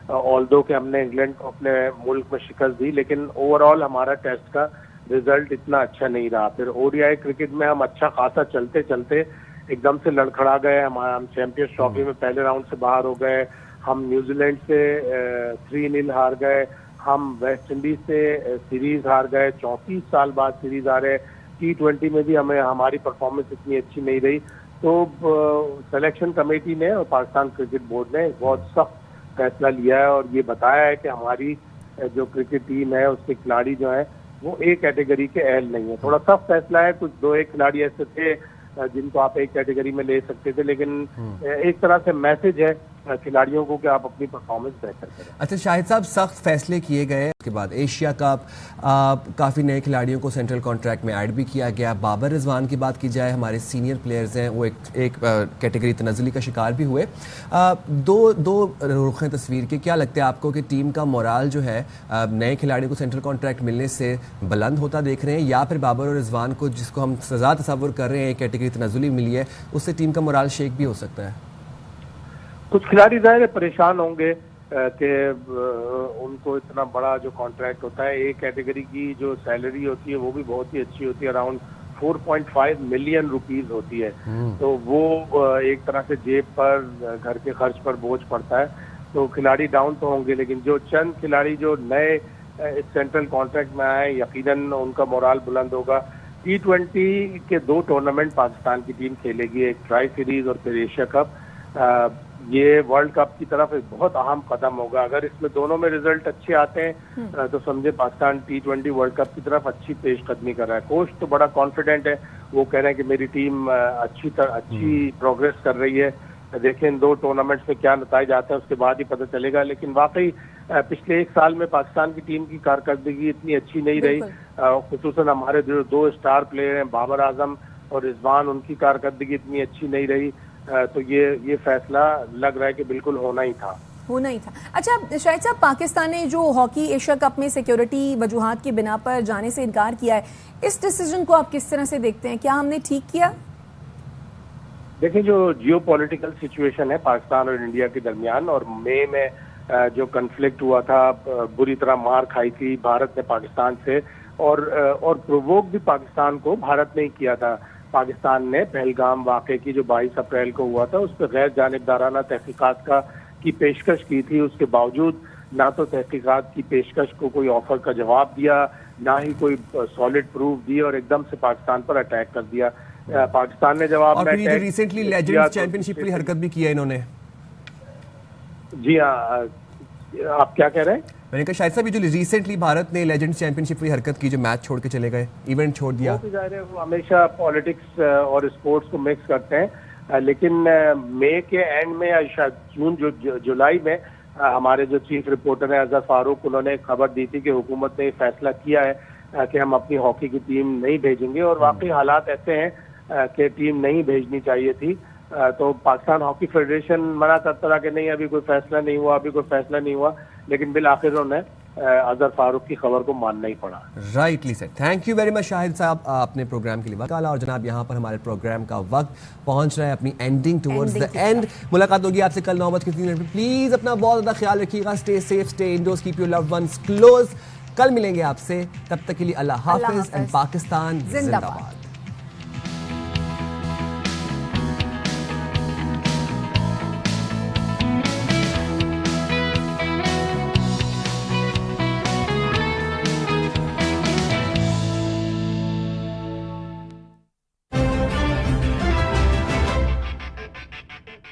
آلدو کہ ہم نے انگلینڈ کو اپنے ملک میں شکست دی, لیکن اوور آل ہمارا ٹیسٹ کا رزلٹ اتنا اچھا نہیں رہا. پھر او ڈی آئی کرکٹ میں ہم اچھا خاصا چلتے چلتے ایک دم سے لڑکھڑا گئے, ہم چیمپئنز ٹرافی میں پہلے راؤنڈ سے باہر ہو گئے, ہم نیوزی لینڈ سے 3-0 ہار گئے, ہم ویسٹ انڈیز سے سیریز ہار گئے, 34 سال بعد سیریز ہارے. T20 میں بھی ہماری پرفارمنس اتنی اچھی نہیں رہی. تو سلیکشن کمیٹی نے اور پاکستان کرکٹ بورڈ نے بہت سخت فیصلہ لیا ہے اور یہ بتایا ہے کہ ہماری جو کرکٹ ٹیم ہے اس کے کھلاڑی جو ہیں وہ ایک کیٹیگری کے اہل نہیں ہیں. تھوڑا سخت فیصلہ ہے, کچھ 2-1 کھلاڑی ایسے تھے جن کو آپ ایک کیٹیگری میں لے سکتے تھے, لیکن ایک طرح سے میسج ہے کھلاڑیوں کو کہ آپ اپنی پرفارمنس بہتر کریں.
اچھا شاہد صاحب, سخت فیصلے کیے گئے. اس کے بعد ایشیا کپ, کافی نئے کھلاڑیوں کو سینٹرل کانٹریکٹ میں ایڈ بھی کیا گیا. بابر رضوان کی بات کی جائے, ہمارے سینئر پلیئرز ہیں, وہ ایک کیٹیگری تنزلی کا شکار بھی ہوئے. دو رخیں تصویر کے, کیا لگتا ہے آپ کو کہ ٹیم کا مورال جو ہے نئے کھلاڑیوں کو سینٹرل کانٹریکٹ ملنے سے بلند ہوتا دیکھ رہے ہیں, یا پھر بابر اور رضوان کو جس کو ہم سزا تصور کر رہے ہیں ایک کیٹیگری تنزلی ملی ہے اس سے ٹیم کا مورال شیک بھی ہو سکتا ہے؟
کچھ کھلاڑی ظاہر پریشان ہوں گے کہ ان کو اتنا بڑا جو کانٹریکٹ ہوتا ہے, ایک کیٹیگری کی جو سیلری ہوتی ہے وہ بھی بہت ہی اچھی ہوتی ہے, اراؤنڈ 4.5 ملین روپیز ہوتی ہے. تو وہ ایک طرح سے جیب پر, گھر کے خرچ پر بوجھ پڑتا ہے. تو کھلاڑی ڈاؤن تو ہوں گے, لیکن جو چند کھلاڑی جو نئے اس سینٹرل کانٹریکٹ میں آئے یقیناً ان کا مورال بلند ہوگا. T20 کے 2 ٹورنامنٹ پاکستان کی ٹیم کھیلے گی, ایک ٹرائی سیریز اور پھر ایشیا کپ. یہ ورلڈ کپ کی طرف ایک بہت اہم قدم ہوگا. اگر اس میں دونوں میں ریزلٹ اچھے آتے ہیں تو سمجھے پاکستان T20 ورلڈ کپ کی طرف اچھی پیش قدمی کر رہا ہے. کوچ تو بڑا کانفیڈنٹ ہے, وہ کہہ رہے ہیں کہ میری ٹیم اچھی پروگریس کر رہی ہے. دیکھیں ان 2 ٹورنامنٹس میں کیا نتائج آتے ہیں اس کے بعد ہی پتہ چلے گا. لیکن واقعی پچھلے 1 سال میں پاکستان کی ٹیم کی کارکردگی اتنی اچھی نہیں رہی, خصوصاً ہمارے جو 2 اسٹار پلیئر ہیں بابر اعظم اور رضوان, ان کی کارکردگی اتنی اچھی نہیں رہی. تو یہ فیصلہ لگ رہا ہے کہ بالکل ہونا ہی تھا.
اچھا شاہد صاحب, پاکستان نے جو ہاکی ایشیا کپ میں سیکیورٹی وجوہات کی بنا پر جانے سے انکار کیا ہے, اس ڈیسیجن کو آپ کس طرح سے دیکھتے ہیں؟ کیا ہم نے ٹھیک کیا؟
دیکھیں جو جیو پولیٹیکل سچویشن ہے پاکستان اور انڈیا کے درمیان, اور مئی میں جو کنفلکٹ ہوا تھا, بری طرح مار کھائی تھی بھارت نے پاکستان سے, اور پرووک بھی پاکستان کو بھارت نے ہی کیا تھا. پاکستان نے پہلگام واقعے کی جو 22 اپریل کو ہوا تھا اس پہ غیر جانبدارانہ تحقیقات کی پیشکش کی تھی. اس کے باوجود نہ تو تحقیقات کی پیشکش کو کوئی آفر کا جواب دیا, نہ ہی کوئی سالڈ پروف دی, اور ایک دم سے پاکستان پر اٹیک کر دیا. پاکستان نے جواب میں
ریسنٹلی لیجنڈ چیمپئن شپ کی حرکت بھی کیا انہوں نے.
جی ہاں, آپ کیا کہہ رہے ہیں؟
میں نے کہا شاید صاحب جو ریسنٹلی بھارت نے لیجنڈ چیمپئن شپ کی حرکت کی, جو میچ چھوڑ کے چلے گئے, ایونٹ چھوڑ دیا.
وہ ہمیشہ پالیٹکس اور اسپورٹس کو مکس کرتے ہیں, لیکن مئی کے اینڈ میں یا شاید جولائی میں ہمارے جو چیف رپورٹر ہیں اظہر فاروق, انہوں نے ایک خبر دی تھی کہ حکومت نے یہ فیصلہ کیا ہے کہ ہم اپنی ہاکی کی ٹیم نہیں بھیجیں گے, اور واقعی حالات ایسے ہیں کہ ٹیم نہیں بھیجنی چاہیے تھی. تو پاکستان ہاکی فیڈریشن منع کرتا رہا کہ نہیں ابھی کوئی فیصلہ نہیں ہوا, لیکن بالآخر انہوں نے اظہر فاروق کی خبر کو ماننا ہی پڑا.
Rightly sir. Thank you very much Shahid صاحب, اپنے پروگرام کے لیے وقت ڈالا. اور جناب یہاں پر ہمارے پروگرام کا وقت پہنچ رہا ہے اپنی اینڈنگ ٹورڈز دا اینڈ. ملاقات ہوگی آپ سے کل 9 بج کے 3 منٹ پہ. پلیز اپنا بہت زیادہ خیال رکھیے گا. Stay safe, stay indoors, keep your loved ones close. کل ملیں گے آپ سے, تب تک کے لیے اللہ حافظ. اینڈ پاکستان زندہ باد.